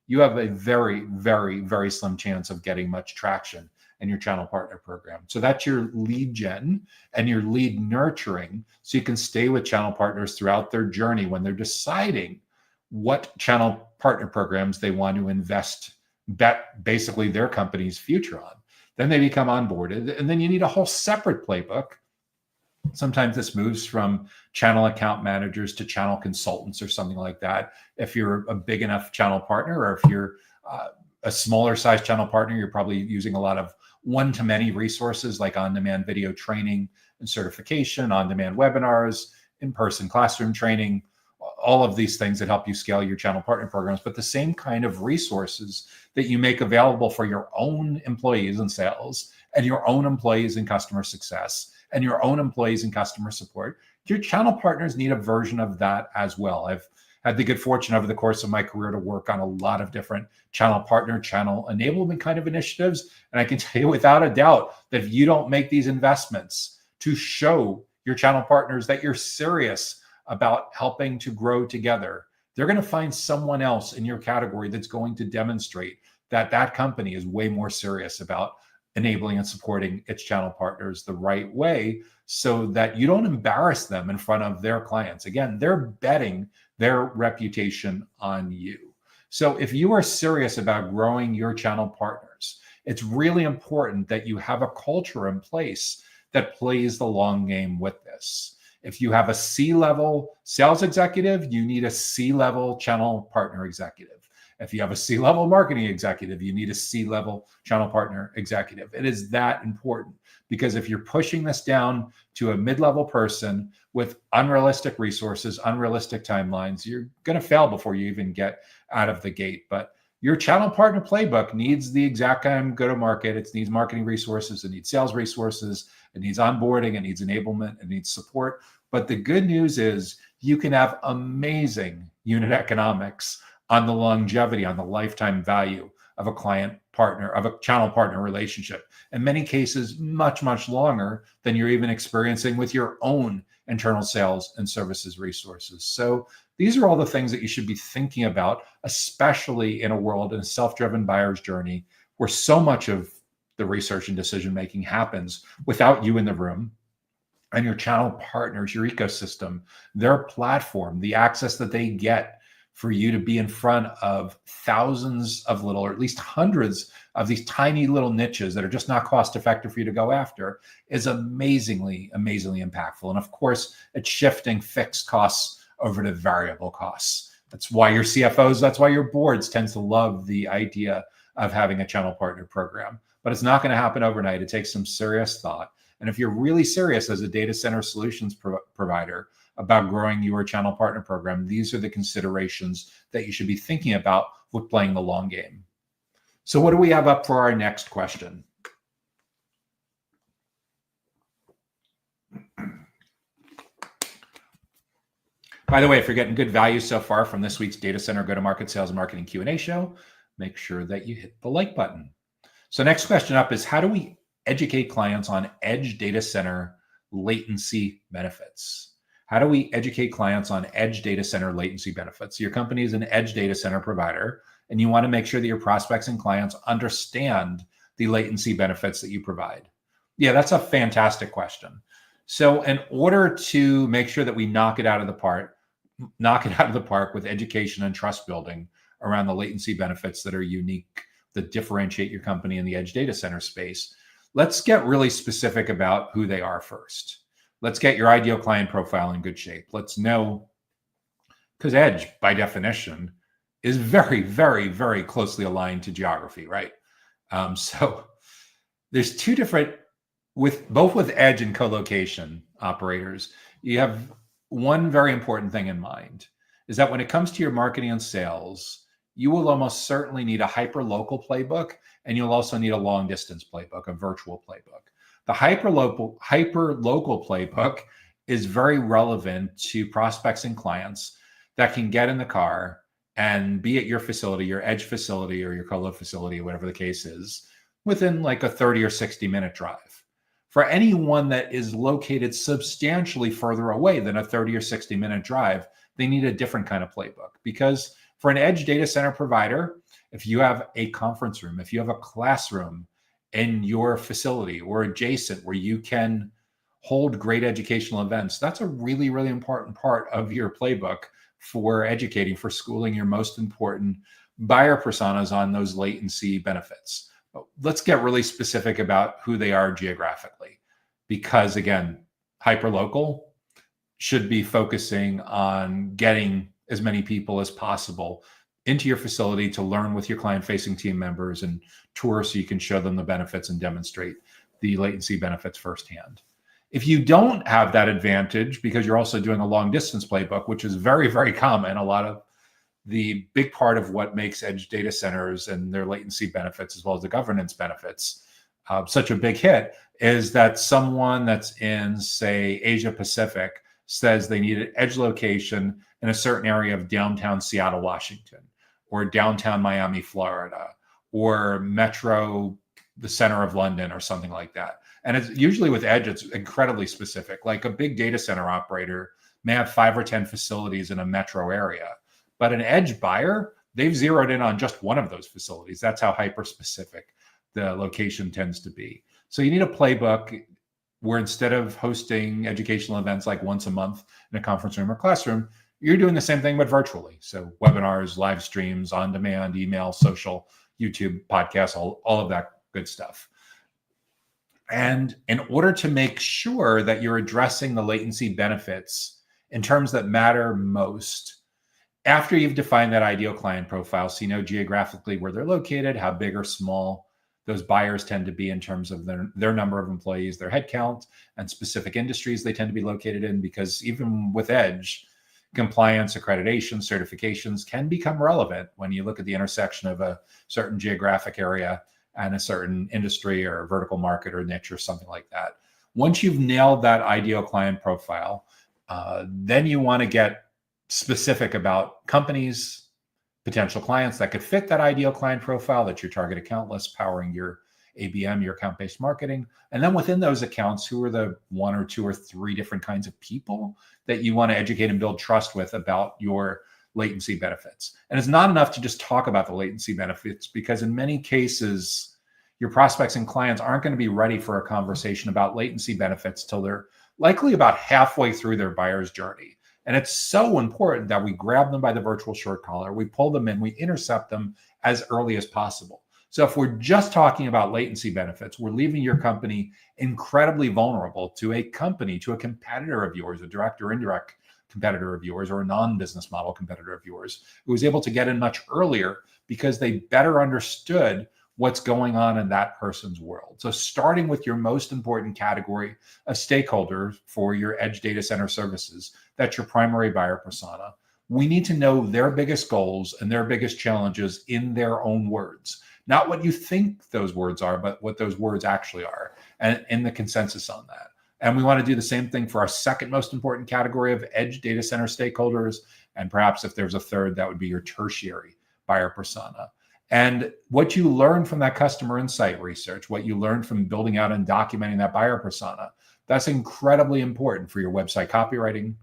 you have a very, very, very slim chance of getting much traction in your channel partner program. So that's your lead gen and your lead nurturing, so you can stay with channel partners throughout their journey when they're deciding what channel partner programs they want to bet basically their company's future on. Then they become onboarded, and then you need a whole separate playbook. Sometimes this moves from channel account managers to channel consultants or something like that. If you're a big enough channel partner, or if you're a smaller size channel partner, you're probably using a lot of one-to-many resources like on-demand video training and certification, on-demand webinars, in-person classroom training, all of these things that help you scale your channel partner programs. But the same kind of resources that you make available for your own employees in sales, and your own employees in customer success, and your own employees in customer support, your channel partners need a version of that as well. I've had the good fortune over the course of my career to work on a lot of different channel partner, channel enablement kind of initiatives. And I can tell you without a doubt that if you don't make these investments to show your channel partners that you're serious about helping to grow together, they're going to find someone else in your category that's going to demonstrate that that company is way more serious about enabling and supporting its channel partners the right way, so that you don't embarrass them in front of their clients. Again, they're betting their reputation on you. So if you are serious about growing your channel partners, it's really important that you have a culture in place that plays the long game with this. If you have a C-level sales executive, you need a C-level channel partner executive. If you have a C-level marketing executive, you need a C-level channel partner executive. It is that important, because if you're pushing this down to a mid-level person with unrealistic resources, unrealistic timelines, you're going to fail before you even get out of the gate. But your channel partner playbook needs the exact kind of go-to-market. It needs marketing resources. It needs sales resources. It needs onboarding. It needs enablement. It needs support. But the good news is you can have amazing unit economics on the longevity, on the lifetime value of a client partner, of a channel partner relationship. In many cases, much, much longer than you're even experiencing with your own internal sales and services resources. So these are all the things that you should be thinking about, especially in a world, in a self-driven buyer's journey, where so much of the research and decision-making happens without you in the room. And your channel partners, your ecosystem, their platform, the access that they get for you to be in front of thousands of little, or at least hundreds of these tiny little niches that are just not cost effective for you to go after, is amazingly, amazingly impactful. And of course, it's shifting fixed costs over to variable costs. That's why your CFOs, that's why your boards tend to love the idea of having a channel partner program. But it's not going to happen overnight. It takes some serious thought. And if you're really serious as a data center solutions provider about growing your channel partner program, these are the considerations that you should be thinking about with playing the long game. So what do we have up for our next question? By the way, if you're getting good value so far from this week's Data Center Go-to-Market Sales and Marketing Q&A show, make sure that you hit the like button. So next question up is, how do we educate clients on edge data center latency benefits? How do we educate clients on edge data center latency benefits? Your company is an edge data center provider, and you want to make sure that your prospects and clients understand the latency benefits that you provide. Yeah, that's a fantastic question. So in order to make sure that we knock it out of the park with education and trust building around the latency benefits that are unique, that differentiate your company in the edge data center space, let's get really specific about who they are first. Let's get your ideal client profile in good shape. Let's know, because Edge, by definition, is very, very, very closely aligned to geography, right? So there's two different, both with Edge and co-location operators, you have one very important thing in mind, is that when it comes to your marketing and sales, you will almost certainly need a hyper-local playbook, and you'll also need a long-distance playbook, a virtual playbook. The hyper-local playbook is very relevant to prospects and clients that can get in the car and be at your facility, your Edge facility or your colo facility, whatever the case is, within like a 30 or 60-minute drive. For anyone that is located substantially further away than a 30 or 60-minute drive, they need a different kind of playbook. Because for an Edge data center provider, if you have a conference room, if you have a classroom in your facility or adjacent where you can hold great educational events, that's a really, really important part of your playbook for educating, for schooling your most important buyer personas on those latency benefits. But let's get really specific about who they are geographically, because again, hyperlocal should be focusing on getting as many people as possible into your facility to learn with your client-facing team members and tour so you can show them the benefits and demonstrate the latency benefits firsthand. If you don't have that advantage because you're also doing a long distance playbook, which is very, very common, a lot of the big part of what makes Edge data centers and their latency benefits, as well as the governance benefits, such a big hit, is that someone that's in, say, Asia Pacific says they need an Edge location in a certain area of downtown Seattle, Washington, or downtown Miami, Florida, or metro, the center of London, or something like that. And it's usually with Edge, it's incredibly specific. Like a big data center operator may have 5 or 10 facilities in a metro area, but an Edge buyer, they've zeroed in on just one of those facilities. That's how hyper-specific the location tends to be. So you need a playbook where instead of hosting educational events like once a month in a conference room or classroom, you're doing the same thing, but virtually. So webinars, live streams, on demand, email, social, YouTube, podcasts, all of that good stuff. And in order to make sure that you're addressing the latency benefits in terms that matter most, after you've defined that ideal client profile, so you know geographically where they're located, how big or small those buyers tend to be in terms of their number of employees, their headcount, and specific industries they tend to be located in, because even with Edge, compliance, accreditation, certifications can become relevant when you look at the intersection of a certain geographic area and a certain industry or vertical market or niche or something like that. Once you've nailed that ideal client profile, then you want to get specific about companies, potential clients that could fit that ideal client profile, that's your target account list powering your ABM, your account-based marketing. And then within those accounts, who are the 1 or 2 or 3 different kinds of people that you want to educate and build trust with about your latency benefits. And it's not enough to just talk about the latency benefits, because in many cases, your prospects and clients aren't going to be ready for a conversation about latency benefits till they're likely about halfway through their buyer's journey. And it's so important that we grab them by the virtual short collar, we pull them in, we intercept them as early as possible. So if we're just talking about latency benefits, we're leaving your company incredibly vulnerable to a company, to a competitor of yours, a direct or indirect competitor of yours, or a non-business model competitor of yours, who was able to get in much earlier because they better understood what's going on in that person's world. So starting with your most important category of stakeholders for your Edge data center services, that's your primary buyer persona. We need to know their biggest goals and their biggest challenges in their own words. Not what you think those words are, but what those words actually are, and in the consensus on that. And we want to do the same thing for our second most important category of Edge data center stakeholders. And perhaps if there's a third, that would be your tertiary buyer persona. And what you learn from that customer insight research, what you learn from building out and documenting that buyer persona, that's incredibly important for your website copywriting,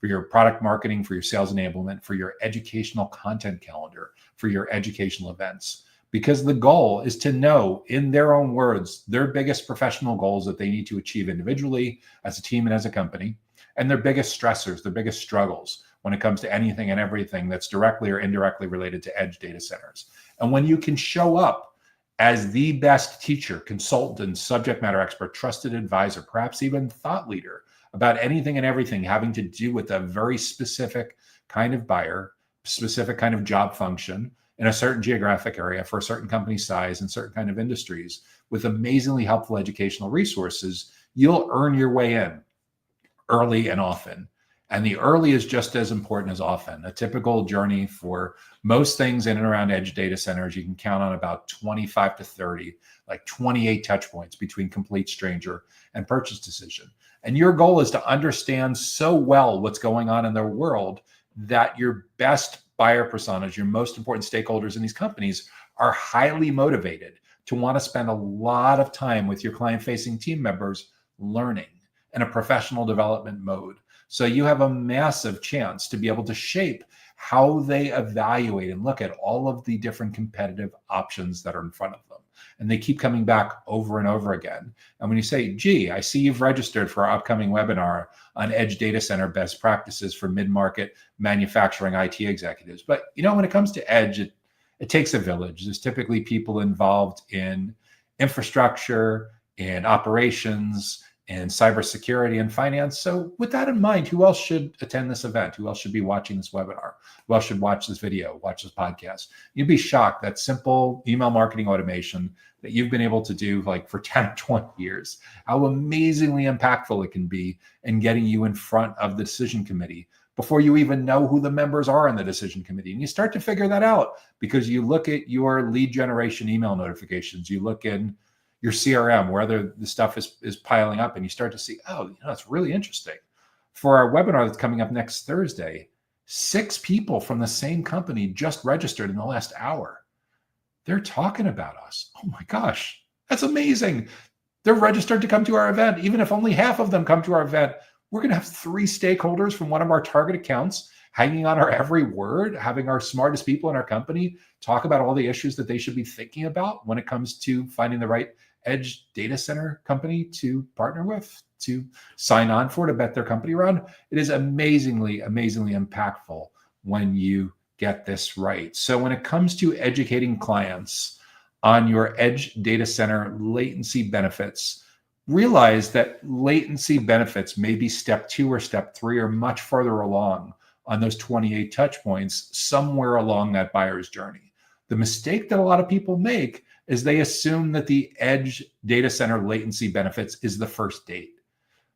for your product marketing, for your sales enablement, for your educational content calendar, for your educational events. Because the goal is to know, in their own words, their biggest professional goals that they need to achieve individually, as a team and as a company, and their biggest stressors, their biggest struggles when it comes to anything and everything that's directly or indirectly related to Edge data centers. And when you can show up as the best teacher, consultant, subject matter expert, trusted advisor, perhaps even thought leader about anything and everything having to do with a very specific kind of buyer, specific kind of job function in a certain geographic area for a certain company size and certain kind of industries with amazingly helpful educational resources, you'll earn your way in early and often. And the early is just as important as often. A typical journey for most things in and around edge data centers, you can count on about 25 to 30, like 28 touch points between complete stranger and purchase decision. And your goal is to understand so well what's going on in their world that your best buyer personas, your most important stakeholders in these companies, are highly motivated to want to spend a lot of time with your client-facing team members learning in a professional development mode. So you have a massive chance to be able to shape how they evaluate and look at all of the different competitive options that are in front of them. And they keep coming back over and over again. And when you say, gee, I see you've registered for our upcoming webinar on edge data center best practices for mid-market manufacturing IT executives. But when it comes to edge, it takes a village. There's typically people involved in infrastructure, in operations, and cybersecurity and finance. So with that in mind, who else should attend this event? Who else should be watching this webinar? Who else should watch this video, watch this podcast? You'd be shocked that simple email marketing automation that you've been able to do like for 10 or 20 years, how amazingly impactful it can be in getting you in front of the decision committee before you even know who the members are in the decision committee. And you start to figure that out because you look at your lead generation email notifications, you look in your CRM, whether the stuff is piling up, and you start to see, it's really interesting. For our webinar that's coming up next Thursday, 6 people from the same company just registered in the last hour. They're talking about us. Oh my gosh, that's amazing. They're registered to come to our event. Even if only half of them come to our event, we're going to have 3 stakeholders from one of our target accounts hanging on our every word, having our smartest people in our company talk about all the issues that they should be thinking about when it comes to finding the right edge data center company to partner with, to sign on for, to bet their company around. It is amazingly, amazingly impactful when you get this right. So when it comes to educating clients on your edge data center latency benefits, realize that latency benefits may be step 2 or step 3 or much further along on those 28 touch points somewhere along that buyer's journey. The mistake that a lot of people make is they assume that the edge data center latency benefits is the first date.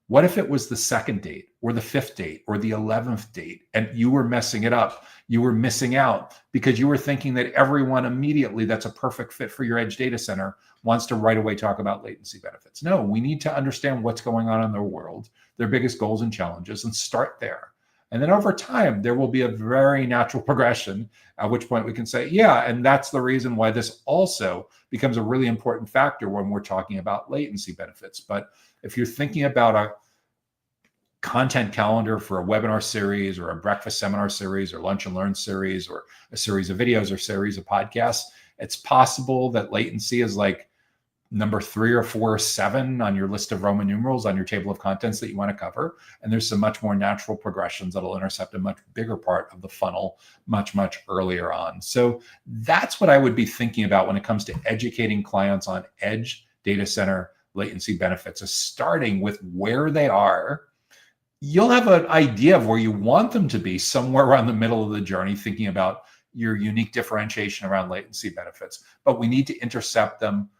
What if it was the second date or the 5th date or the 11th date and you were messing it up? You were missing out because you were thinking that everyone immediately that's a perfect fit for your edge data center wants to right away talk about latency benefits. No, we need to understand what's going on in their world, their biggest goals and challenges, and start there. And then over time, there will be a very natural progression, at which point we can say, yeah, and that's the reason why this also becomes a really important factor when we're talking about latency benefits. But if you're thinking about a content calendar for a webinar series or a breakfast seminar series or lunch and learn series or a series of videos or series of podcasts, it's possible that latency is like number 3 or 4 or 7 on your list of Roman numerals on your table of contents that you want to cover. And there's some much more natural progressions that'll intercept a much bigger part of the funnel much, much earlier on. So that's what I would be thinking about when it comes to educating clients on edge data center latency benefits, is starting with where they are. You'll have an idea of where you want them to be somewhere around the middle of the journey, thinking about your unique differentiation around latency benefits. But we need to intercept them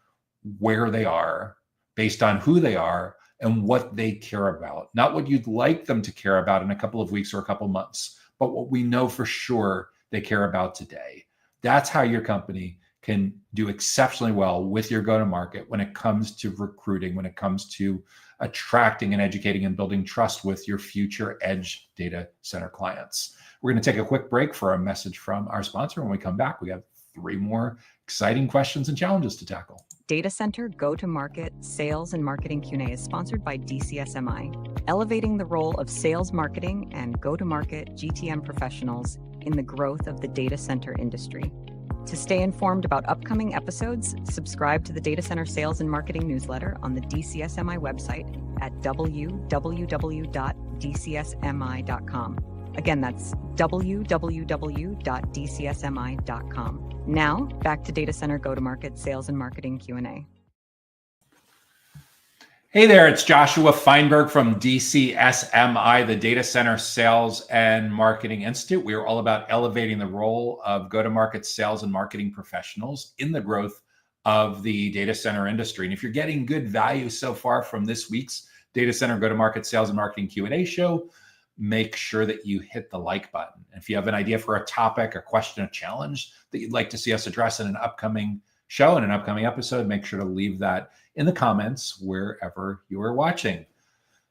where they are based on who they are and what they care about, not what you'd like them to care about in a couple of weeks or a couple of months, but what we know for sure they care about today. That's how your company can do exceptionally well with your go-to-market when it comes to recruiting, when it comes to attracting and educating and building trust with your future edge data center clients. We're going to take a quick break for a message from our sponsor. When we come back, we have 3 more exciting questions and challenges to tackle. Data Center Go-to-Market Sales and Marketing Q&A is sponsored by DCSMI, elevating the role of sales, marketing, and go-to-market GTM professionals in the growth of the data center industry. To stay informed about upcoming episodes, subscribe to the Data Center Sales and Marketing newsletter on the DCSMI website at www.dcsmi.com. Again, that's www.dcsmi.com. Now, back to Data Center Go-to-Market Sales and Marketing Q&A. Hey there, it's Joshua Feinberg from DCSMI, the Data Center Sales and Marketing Institute. We are all about elevating the role of go-to-market sales and marketing professionals in the growth of the data center industry. And if you're getting good value so far from this week's Data Center Go-to-Market Sales and Marketing Q&A show, make sure that you hit the like button. If you have an idea for a topic, a question, a challenge that you'd like to see us address in an upcoming show, in an upcoming episode, make sure to leave that in the comments wherever you are watching.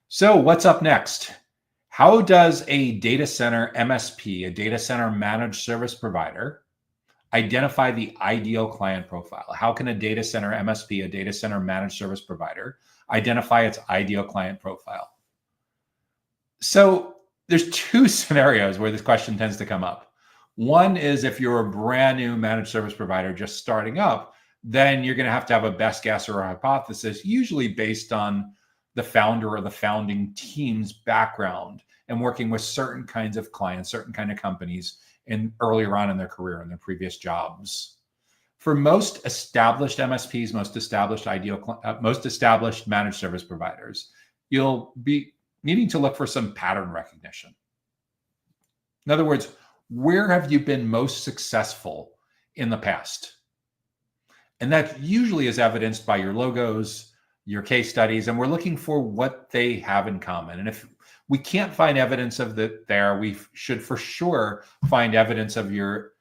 So what's up next? How does a data center MSP, a data center managed service provider, identify the ideal client profile? How can a data center MSP, a data center managed service provider, identify its ideal client profile? So there's two scenarios where this question tends to come up. One is if you're a brand new managed service provider just starting up, then you're going to have a best guess or a hypothesis, usually based on the founder or the founding team's background and working with certain kinds of clients, certain kind of companies in earlier on in their career, in their previous jobs. For most established MSPs, most established managed service providers, you'll be needing to look for some pattern recognition. In other words, where have you been most successful in the past? And that usually is evidenced by your logos, your case studies, and we're looking for what they have in common. And if we can't find evidence of that there, we should for sure find evidence of your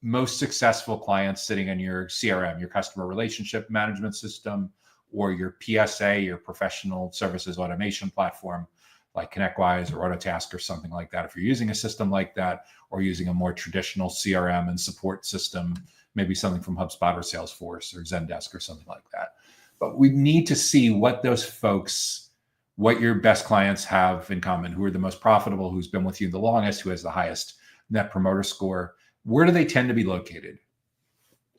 most successful clients sitting in your CRM, your customer relationship management system, or your PSA, your professional services automation platform, like ConnectWise or Autotask or something like that. If you're using a system like that, or using a more traditional CRM and support system, maybe something from HubSpot or Salesforce or Zendesk or something like that. But we need to see what those folks, what your best clients have in common, who are the most profitable, who's been with you the longest, who has the highest net promoter score. Where do they tend to be located?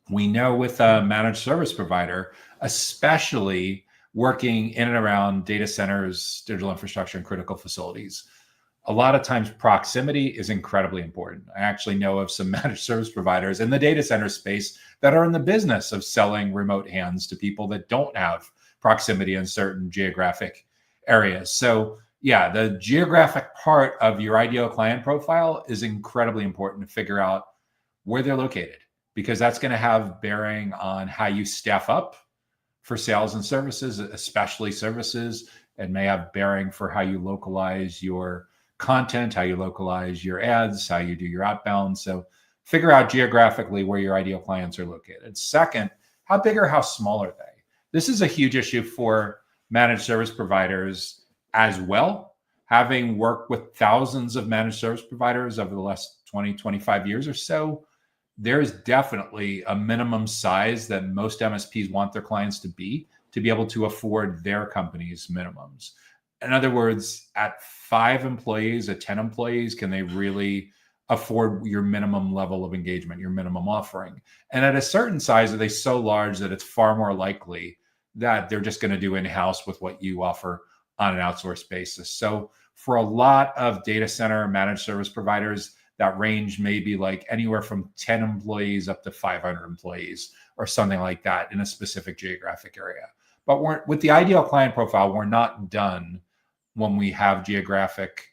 We know with a managed service provider, especially working in and around data centers, digital infrastructure, and critical facilities, a lot of times proximity is incredibly important. I actually know of some managed service providers in the data center space that are in the business of selling remote hands to people that don't have proximity in certain geographic areas. So yeah, the geographic part of your ideal client profile is incredibly important to figure out where they're located, because that's going to have bearing on how you staff up for sales and services, especially services, and may have bearing for how you localize your content, how you localize your ads, how you do your outbound. So figure out geographically where your ideal clients are located. Second, how big or how small are they? This is a huge issue for managed service providers as well. Having worked with thousands of managed service providers over the last 20, 25 years or so, there's definitely a minimum size that most MSPs want their clients to be able to afford their company's minimums. In other words, at 5 employees, at 10 employees, can they really afford your minimum level of engagement, your minimum offering? And at a certain size, are they so large that it's far more likely that they're just going to do in-house with what you offer on an outsourced basis? So for a lot of data center managed service providers, that range may be like anywhere from 10 employees up to 500 employees or something like that in a specific geographic area. But with the ideal client profile, we're not done when we have geographic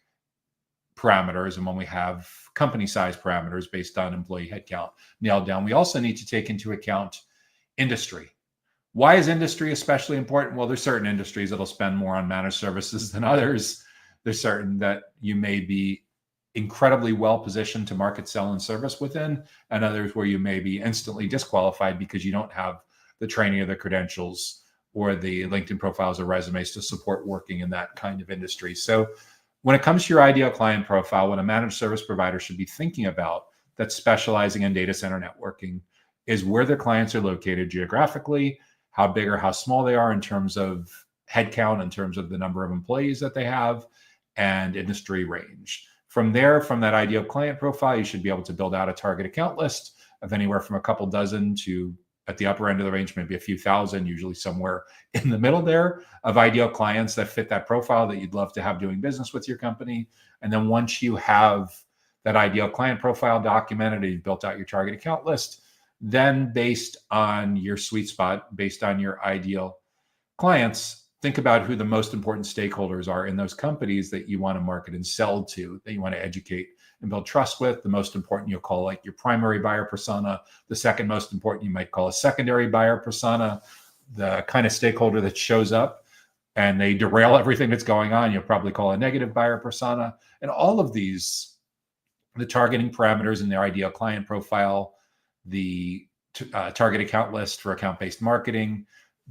parameters and when we have company size parameters based on employee headcount nailed down. We also need to take into account industry. Why is industry especially important? Well, there's certain industries that'll spend more on managed services than others. There's certain that you may be incredibly well positioned to market, sell, and service within, and others where you may be instantly disqualified because you don't have the training or the credentials or the LinkedIn profiles or resumes to support working in that kind of industry. So when it comes to your ideal client profile, what a managed service provider should be thinking about that's specializing in data center networking is where their clients are located geographically, how big or how small they are in terms of headcount, in terms of the number of employees that they have, and industry range. From there, from that ideal client profile, you should be able to build out a target account list of anywhere from a couple dozen to, at the upper end of the range, maybe a few thousand, usually somewhere in the middle there, of ideal clients that fit that profile that you'd love to have doing business with your company. And then once you have that ideal client profile documented and you've built out your target account list, then based on your sweet spot, based on your ideal clients, think about who the most important stakeholders are in those companies that you want to market and sell to, that you want to educate and build trust with. The most important you'll call like your primary buyer persona. The second most important you might call a secondary buyer persona. The kind of stakeholder that shows up and they derail everything that's going on, you'll probably call a negative buyer persona. And all of these, the targeting parameters in their ideal client profile, the target account list for account-based marketing,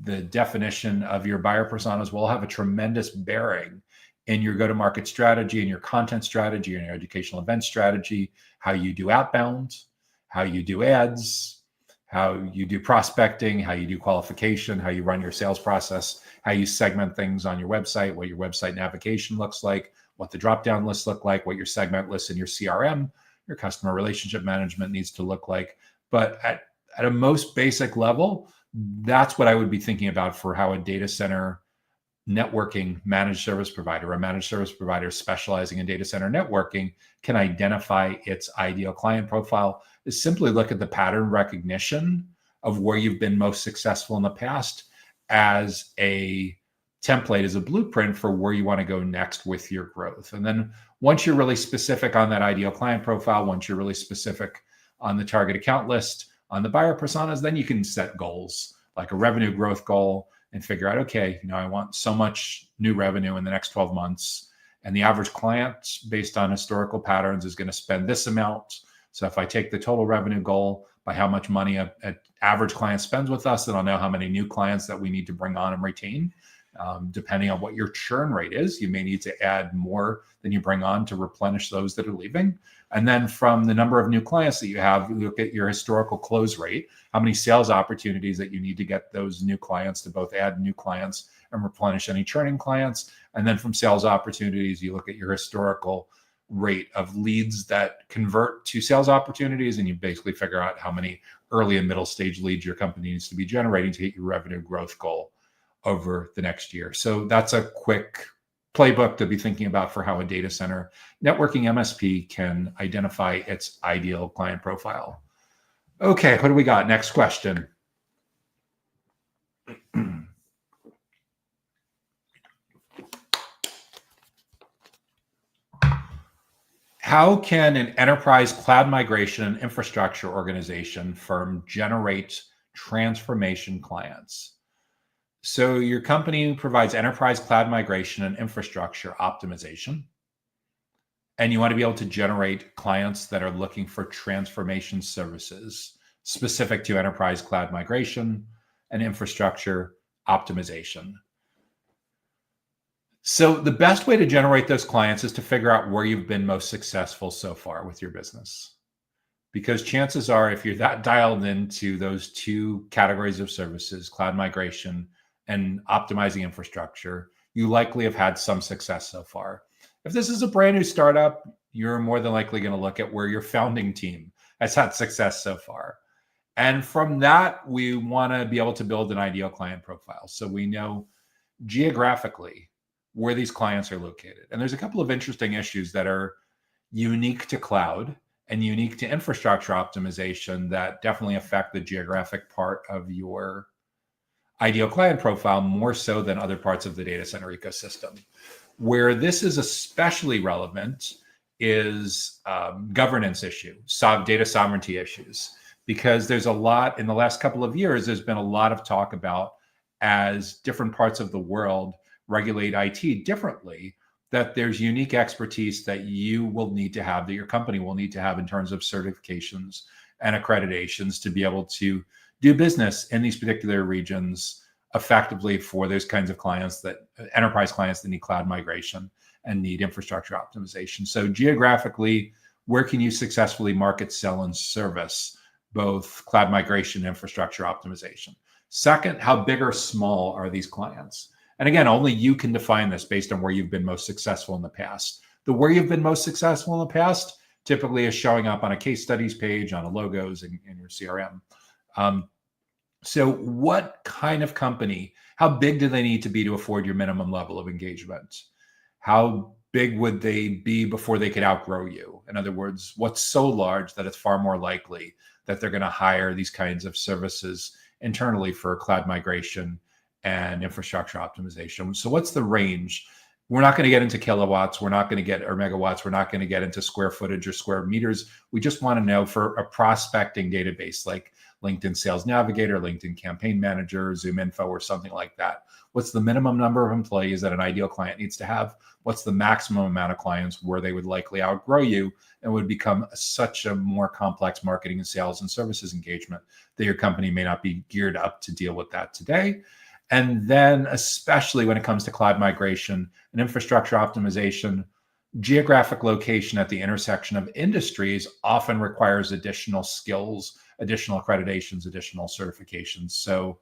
the definition of your buyer personas will have a tremendous bearing in your go-to-market strategy, and your content strategy, and your educational event strategy, how you do outbound, how you do ads, how you do prospecting, how you do qualification, how you run your sales process, how you segment things on your website, what your website navigation looks like, what the drop-down lists look like, what your segment lists in your CRM, your customer relationship management needs to look like. But at a most basic level, that's what I would be thinking about for how a data center networking managed service provider, a managed service provider specializing in data center networking, can identify its ideal client profile, is simply look at the pattern recognition of where you've been most successful in the past as a template, as a blueprint for where you want to go next with your growth. And then once you're really specific on that ideal client profile, once you're really specific on the target account list, on the buyer personas, then you can set goals like a revenue growth goal and figure out, okay, I want so much new revenue in the next 12 months. And the average client, based on historical patterns, is going to spend this amount. So if I take the total revenue goal by how much money an average client spends with us, then I'll know how many new clients that we need to bring on and retain. Depending on what your churn rate is, you may need to add more than you bring on to replenish those that are leaving. And then from the number of new clients that you have, you look at your historical close rate, how many sales opportunities that you need to get those new clients to both add new clients and replenish any churning clients. And then from sales opportunities, you look at your historical rate of leads that convert to sales opportunities, and you basically figure out how many early and middle stage leads your company needs to be generating to hit your revenue growth goal over the next year. So that's a quick playbook to be thinking about for how a data center networking MSP can identify its ideal client profile. Okay, what do we got? Next question. How can an enterprise cloud migration and infrastructure organization firm generate transformation clients? So your company provides enterprise cloud migration and infrastructure optimization, and you want to be able to generate clients that are looking for transformation services specific to enterprise cloud migration and infrastructure optimization. So the best way to generate those clients is to figure out where you've been most successful so far with your business. Because chances are, if you're that dialed into those two categories of services, cloud migration and optimizing infrastructure, you likely have had some success so far. If this is a brand new startup, you're more than likely going to look at where your founding team has had success so far. And from that, we want to be able to build an ideal client profile. So we know geographically where these clients are located. And there's a couple of interesting issues that are unique to cloud and unique to infrastructure optimization that definitely affect the geographic part of your ideal client profile more so than other parts of the data center ecosystem. Where this is especially relevant is governance issue, data sovereignty issues, because there's a lot in the last couple of years, there's been a lot of talk about as different parts of the world regulate IT differently, that there's unique expertise that you will need to have, that your company will need to have in terms of certifications and accreditations to be able to do business in these particular regions effectively for those kinds of clients, that enterprise clients that need cloud migration and need infrastructure optimization. So geographically, where can you successfully market, sell, and service both cloud migration and infrastructure optimization? Second, how big or small are these clients? And again, only you can define this based on where you've been most successful in the past. The where you've been most successful in the past typically is showing up on a case studies page, on a logos in your CRM. So what kind of company, how big do they need to be to afford your minimum level of engagement? How big would they be before they could outgrow you? In other words, what's so large that it's far more likely that they're going to hire these kinds of services internally for cloud migration and infrastructure optimization. So what's the range? We're not going to get into kilowatts. We're not going to get or megawatts. We're not going to get into square footage or square meters. We just want to know for a prospecting database like LinkedIn Sales Navigator, LinkedIn Campaign Manager, ZoomInfo, or something like that. What's the minimum number of employees that an ideal client needs to have? What's the maximum amount of clients where they would likely outgrow you and would become such a more complex marketing and sales and services engagement that your company may not be geared up to deal with that today? And then, especially when it comes to cloud migration and infrastructure optimization, geographic location at the intersection of industries often requires additional skills, additional accreditations, additional certifications. So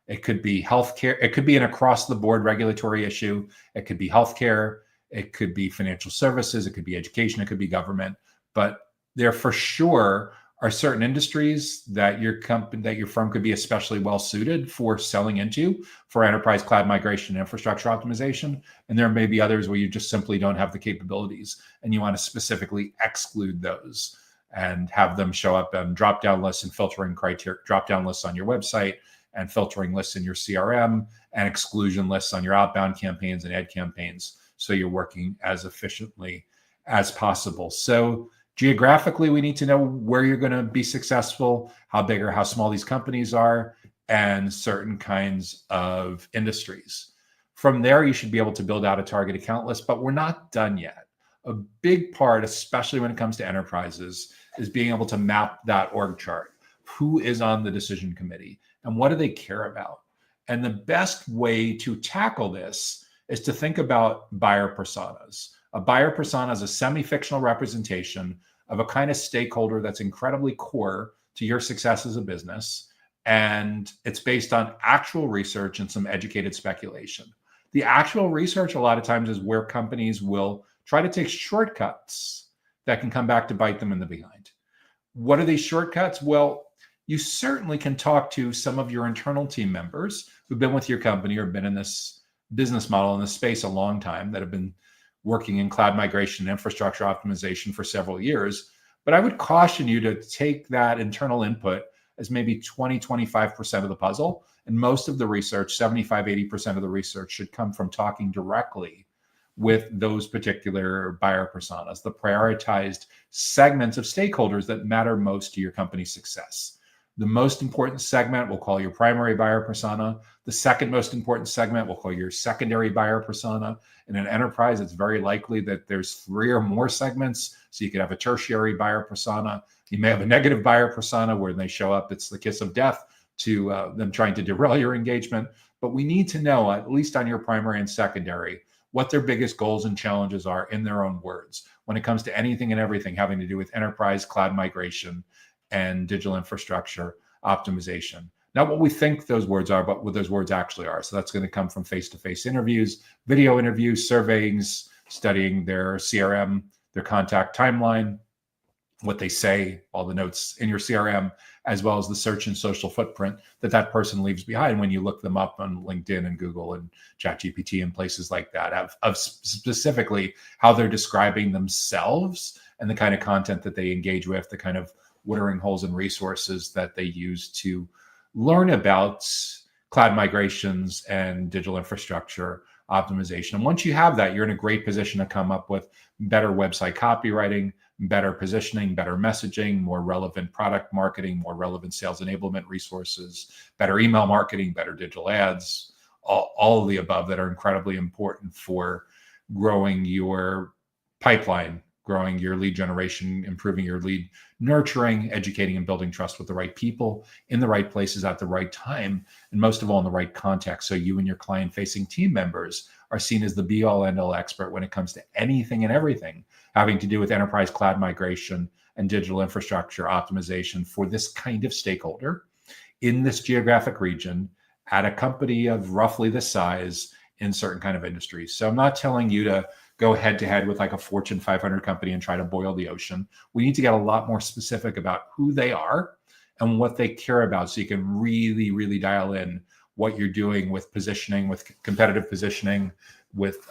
it could be healthcare. It could be an across the board regulatory issue. It could be healthcare. It could be financial services. It could be education. It could be government. But there for sure are certain industries that your company, that your firm could be especially well suited for selling into for enterprise cloud migration and infrastructure optimization. And there may be others where you just simply don't have the capabilities and you want to specifically exclude those and have them show up on drop-down lists and filtering criteria, drop-down lists on your website and filtering lists in your CRM and exclusion lists on your outbound campaigns and ad campaigns. So you're working as efficiently as possible. So geographically, we need to know where you're going to be successful, how big or how small these companies are, and certain kinds of industries. From there, you should be able to build out a target account list, but we're not done yet. A big part, especially when it comes to enterprises, is being able to map that org chart. Who is on the decision committee and what do they care about? And the best way to tackle this is to think about buyer personas. A buyer persona is a semi-fictional representation of a kind of stakeholder that's incredibly core to your success as a business. And it's based on actual research and some educated speculation. The actual research a lot of times is where companies will try to take shortcuts that can come back to bite them in the behind. What are these shortcuts? Well, you certainly can talk to some of your internal team members who've been with your company or been in this business model in this space a long time, that have been working in cloud migration and infrastructure optimization for several years. But I would caution you to take that internal input as maybe 20, 25% of the puzzle. And most of the research, 75, 80% of the research should come from talking directly with those particular buyer personas, the prioritized segments of stakeholders that matter most to your company's success. The most important segment we'll call your primary buyer persona. The second most important segment we'll call your secondary buyer persona. In an enterprise, it's very likely that there's 3 or more segments. So you could have a tertiary buyer persona. You may have a negative buyer persona where they show up, it's the kiss of death to them trying to derail your engagement. But we need to know, at least on your primary and secondary, what their biggest goals and challenges are in their own words when it comes to anything and everything having to do with enterprise cloud migration and digital infrastructure optimization. Not what we think those words are, but what those words actually are. So that's going to come from face-to-face interviews, video interviews, surveys, studying their CRM, their contact timeline, what they say, all the notes in your CRM, as well as the search and social footprint that that person leaves behind when you look them up on LinkedIn and Google and ChatGPT and places like that, of specifically how they're describing themselves and the kind of content that they engage with, the kind of watering holes and resources that they use to learn about cloud migrations and digital infrastructure optimization. And once you have that, you're in a great position to come up with better website copywriting, better positioning, better messaging, more relevant product marketing, more relevant sales enablement resources, better email marketing, better digital ads, all of the above that are incredibly important for growing your pipeline, growing your lead generation, improving your lead nurturing, educating and building trust with the right people in the right places at the right time, and most of all in the right context. So you and your client-facing team members are seen as the be-all end-all expert when it comes to anything and everything having to do with enterprise cloud migration and digital infrastructure optimization for this kind of stakeholder in this geographic region at a company of roughly this size in certain kind of industries. So I'm not telling you to go head to head with like a Fortune 500 company and try to boil the ocean. We need to get a lot more specific about who they are and what they care about, so you can really, really dial in what you're doing with positioning, with competitive positioning, with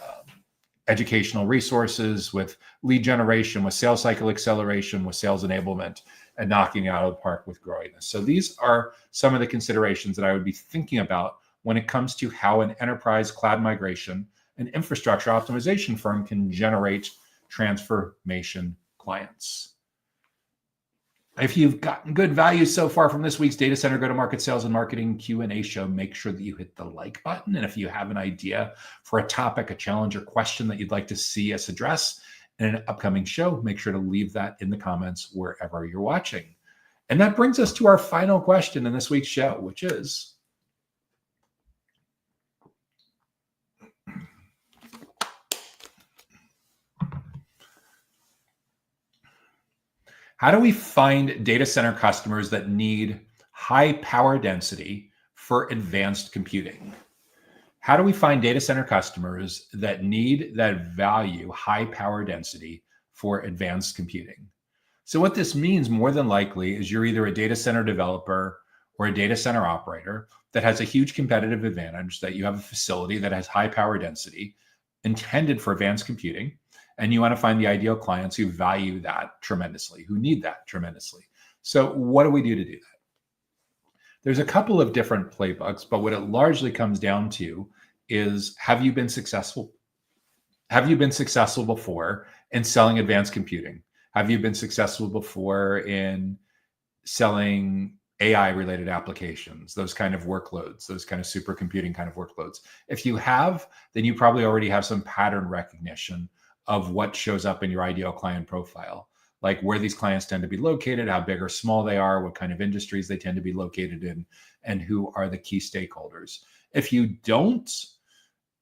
educational resources, with lead generation, with sales cycle acceleration, with sales enablement, and knocking it out of the park with growing this. So these are some of the considerations that I would be thinking about when it comes to how an enterprise cloud migration and infrastructure optimization firm can generate transformation clients. If you've gotten good value so far from this week's Data Center Go-to-Market Sales and Marketing Q&A show, make sure that you hit the like button. And if you have an idea for a topic, a challenge, or question that you'd like to see us address in an upcoming show, make sure to leave that in the comments wherever you're watching. And that brings us to our final question in this week's show, which is, how do we find data center customers that need high power density for advanced computing? How do we find data center customers that need that value, high power density for advanced computing? So what this means more than likely is you're either a data center developer or a data center operator that has a huge competitive advantage, that you have a facility that has high power density intended for advanced computing, and you want to find the ideal clients who value that tremendously, who need that tremendously. So what do we do to do that? There's a couple of different playbooks, but what it largely comes down to is, have you been successful? Have you been successful before in selling advanced computing? Have you been successful before in selling AI-related applications, those kind of workloads, those kind of supercomputing kind of workloads? If you have, then you probably already have some pattern recognition of what shows up in your ideal client profile, like where these clients tend to be located, how big or small they are, what kind of industries they tend to be located in, and who are the key stakeholders. If you don't,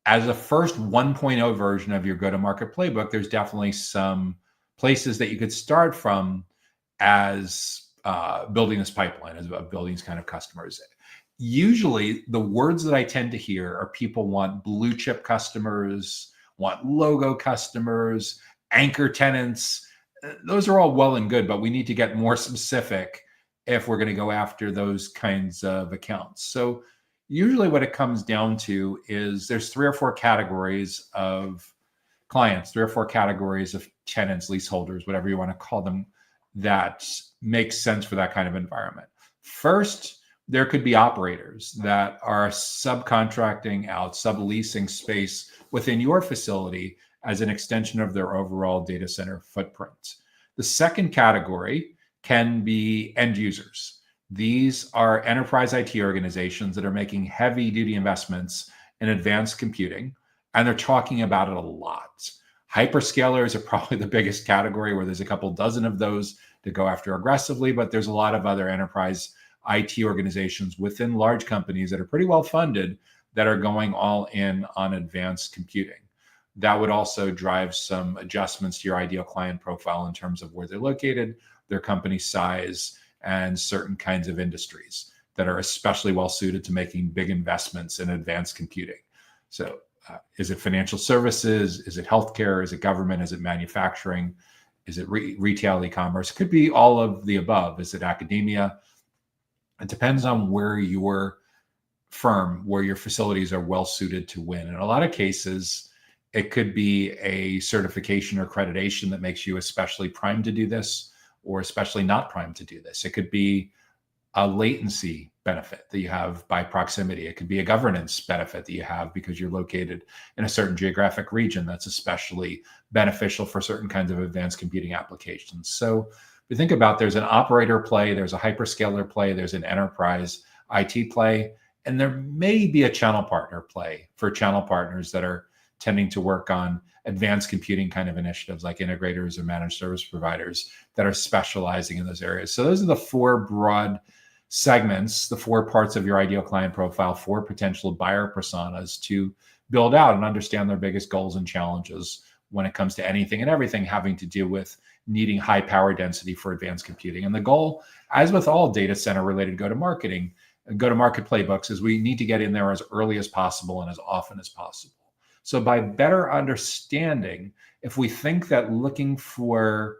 as a first 1.0 version of your go-to-market playbook, there's definitely some places that you could start from as building this pipeline, as building these kind of customers. Usually the words that I tend to hear are people want blue chip customers, want logo customers, anchor tenants. Those are all well and good, but we need to get more specific if we're going to go after those kinds of accounts. So usually what it comes down to is there's 3 or 4 categories of clients, 3 or 4 categories of tenants, leaseholders, whatever you want to call them, that makes sense for that kind of environment. First, there could be operators that are subcontracting out, subleasing space within your facility as an extension of their overall data center footprint. The second category can be end users. These are enterprise IT organizations that are making heavy duty investments in advanced computing, and they're talking about it a lot. Hyperscalers are probably the biggest category, where there's a couple dozen of those to go after aggressively, but there's a lot of other enterprise IT organizations within large companies that are pretty well funded that are going all in on advanced computing. That would also drive some adjustments to your ideal client profile in terms of where they're located, their company size, and certain kinds of industries that are especially well suited to making big investments in advanced computing. So is it financial services? Is it healthcare? Is it government? Is it manufacturing? Is it retail, e-commerce? It could be all of the above. Is it academia? It depends on where your firm, where your facilities are well suited to win. In a lot of cases, it could be a certification or accreditation that makes you especially primed to do this, or especially not primed to do this. It could be a latency benefit that you have by proximity. It could be a governance benefit that you have because you're located in a certain geographic region that's especially beneficial for certain kinds of advanced computing applications. So if you think about, there's an operator play, there's a hyperscaler play, there's an enterprise IT play, and there may be a channel partner play for channel partners that are tending to work on advanced computing kind of initiatives, like integrators or managed service providers that are specializing in those areas. So those are the 4 broad segments, the 4 parts of your ideal client profile, 4 potential buyer personas to build out and understand their biggest goals and challenges when it comes to anything and everything having to do with needing high power density for advanced computing. And the goal, as with all data center related go-to-market playbooks, is we need to get in there as early as possible and as often as possible. So by better understanding, if we think that looking for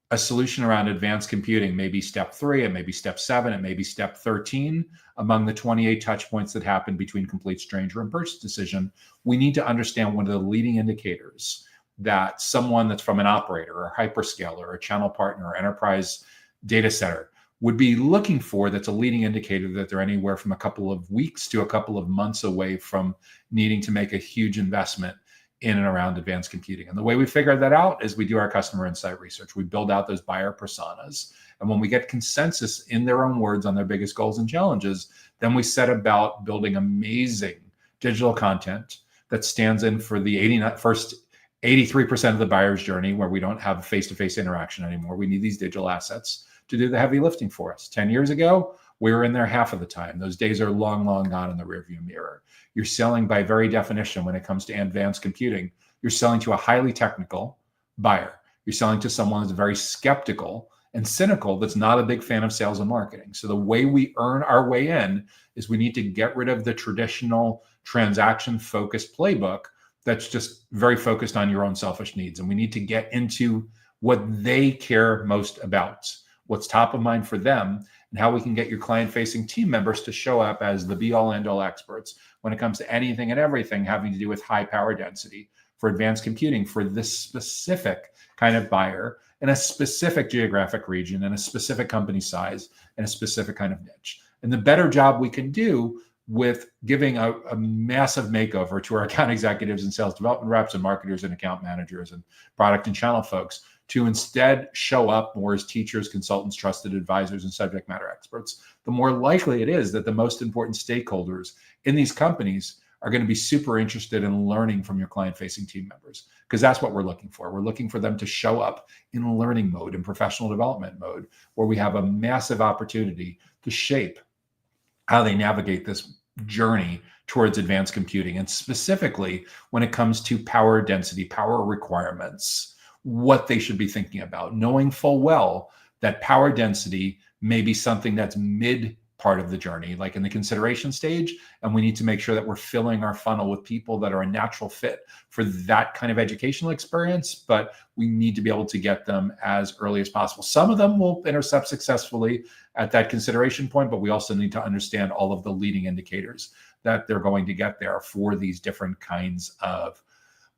a solution around advanced computing may be step 3, it may be step 7, it may be step 13 among the 28 touch points that happen between complete stranger and purchase decision, we need to understand one of the leading indicators that someone that's from an operator or hyperscaler or channel partner or enterprise data center would be looking for that's a leading indicator that they're anywhere from a couple of weeks to a couple of months away from needing to make a huge investment in and around advanced computing. And the way we figure that out is we do our customer insight research. We build out those buyer personas. And when we get consensus in their own words on their biggest goals and challenges, then we set about building amazing digital content that stands in for the first 83% of the buyer's journey, where we don't have face-to-face interaction anymore. We need these digital assets to do the heavy lifting for us. 10 years ago, we were in there half of the time. Those days are long, long gone in the rearview mirror. You're selling by very definition when it comes to advanced computing. You're selling to a highly technical buyer. You're selling to someone that's very skeptical and cynical, that's not a big fan of sales and marketing. So the way we earn our way in is we need to get rid of the traditional transaction-focused playbook that's just very focused on your own selfish needs. And we need to get into what they care most about, what's top of mind for them, and how we can get your client-facing team members to show up as the be-all, end-all experts when it comes to anything and everything having to do with high power density for advanced computing for this specific kind of buyer in a specific geographic region and a specific company size and a specific kind of niche. And the better job we can do with giving a massive makeover to our account executives and sales development reps and marketers and account managers and product and channel folks to instead show up more as teachers, consultants, trusted advisors, and subject matter experts, the more likely it is that the most important stakeholders in these companies are going to be super interested in learning from your client-facing team members, because that's what we're looking for. We're looking for them to show up in learning mode, in professional development mode, where we have a massive opportunity to shape how they navigate this journey towards advanced computing. And specifically, when it comes to power density, power requirements, what they should be thinking about, knowing full well that power density may be something that's mid part of the journey, like in the consideration stage. And we need to make sure that we're filling our funnel with people that are a natural fit for that kind of educational experience, but we need to be able to get them as early as possible. Some of them will intercept successfully at that consideration point, but we also need to understand all of the leading indicators that they're going to get there for these different kinds of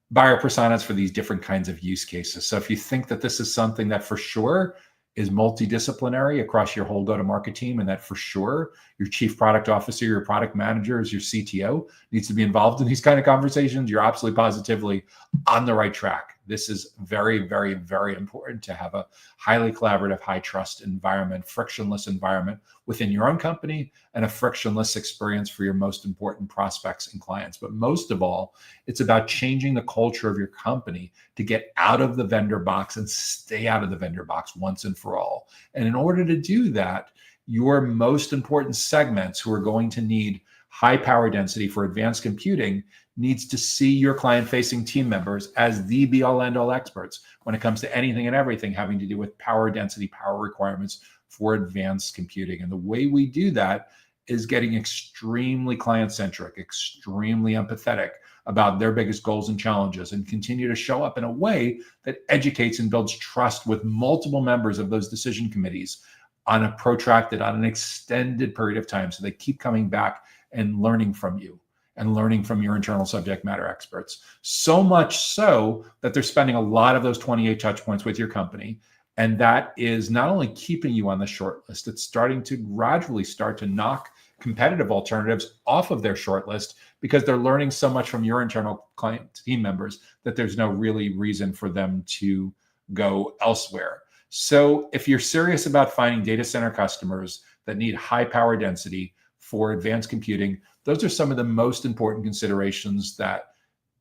buyer personas, for these different kinds of use cases. So if you think that this is something that for sure is multidisciplinary across your whole go-to-market team, and that for sure your chief product officer, your product managers, your CTO needs to be involved in these kind of conversations, you're absolutely positively on the right track. This is very, very, very important to have a highly collaborative, high trust environment, frictionless environment within your own company, and a frictionless experience for your most important prospects and clients. But most of all, it's about changing the culture of your company to get out of the vendor box and stay out of the vendor box once and for all. And in order to do that, your most important segments who are going to need high power density for advanced computing needs to see your client-facing team members as the be-all, end-all experts when it comes to anything and everything having to do with power density, power requirements for advanced computing. And the way we do that is getting extremely client-centric, extremely empathetic about their biggest goals and challenges, and continue to show up in a way that educates and builds trust with multiple members of those decision committees on a protracted, on an extended period of time, so they keep coming back and learning from you and learning from your internal subject matter experts. So much so that they're spending a lot of those 28 touch points with your company. And that is not only keeping you on the short list, it's starting to gradually start to knock competitive alternatives off of their short list, because they're learning so much from your internal client team members that there's no really reason for them to go elsewhere. So if you're serious about finding data center customers that need high power density for advanced computing, those are some of the most important considerations that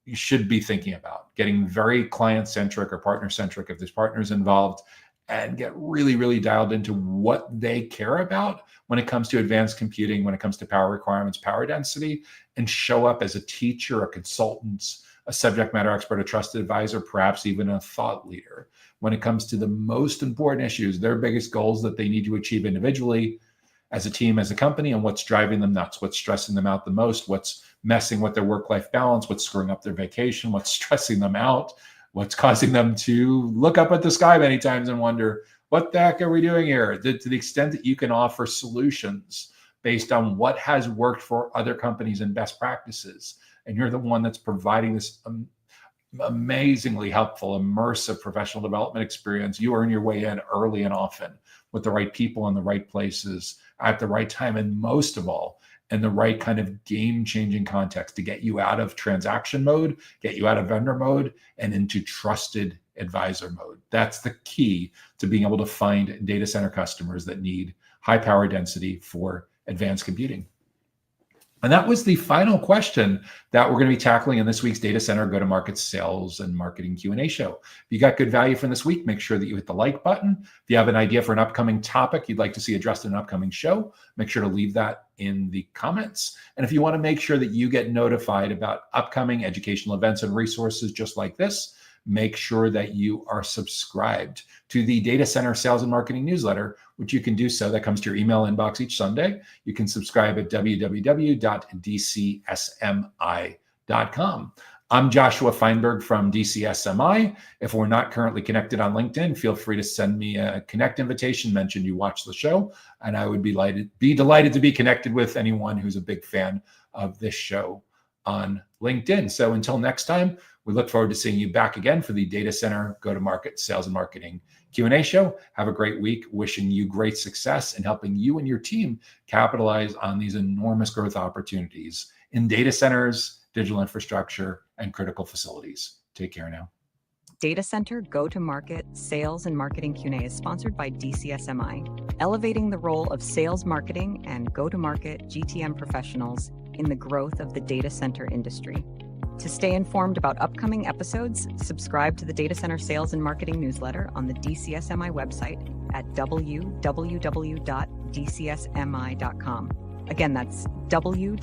you should be thinking about. Getting very client-centric or partner-centric if there's partners involved, and get really, really dialed into what they care about when it comes to advanced computing, when it comes to power requirements, power density, and show up as a teacher, a consultant, a subject matter expert, a trusted advisor, perhaps even a thought leader when it comes to the most important issues, their biggest goals that they need to achieve individually, as a team, as a company, and what's driving them nuts, what's stressing them out the most, what's messing with their work-life balance, what's screwing up their vacation, what's stressing them out, what's causing them to look up at the sky many times and wonder, what the heck are we doing here? To the extent that you can offer solutions based on what has worked for other companies and best practices, and you're the one that's providing this amazingly helpful, immersive professional development experience. You earn your way in early and often with the right people in the right places at the right time, and most of all, in the right kind of game-changing context to get you out of transaction mode, get you out of vendor mode, and into trusted advisor mode. That's the key to being able to find data center customers that need high power density for advanced computing. And that was the final question that we're going to be tackling in this week's Data Center Go-to-Market Sales and Marketing Q&A show. If you got good value from this week, make sure that you hit the like button. If you have an idea for an upcoming topic you'd like to see addressed in an upcoming show, make sure to leave that in the comments. And if you want to make sure that you get notified about upcoming educational events and resources just like this, make sure that you are subscribed to the Data Center Sales and Marketing newsletter, which you can do so. That comes to your email inbox each Sunday. You can subscribe at www.dcsmi.com. I'm Joshua Feinberg from DCSMI. If we're not currently connected on LinkedIn, feel free to send me a connect invitation, mention you watch the show, and I would be delighted to be connected with anyone who's a big fan of this show on LinkedIn. So until next time, we look forward to seeing you back again for the Data Center Go-to-Market Sales and Marketing Q&A show. Have a great week. Wishing you great success in helping you and your team capitalize on these enormous growth opportunities in data centers, digital infrastructure, and critical facilities. Take care now. Data Center Go-to-Market Sales and Marketing Q&A is sponsored by DCSMI, elevating the role of sales marketing and go-to-market GTM professionals in the growth of the data center industry. To stay informed about upcoming episodes, subscribe to the Data Center Sales and Marketing newsletter on the DCSMI website at www.dcsmi.com. Again, that's www.dcsmi.com.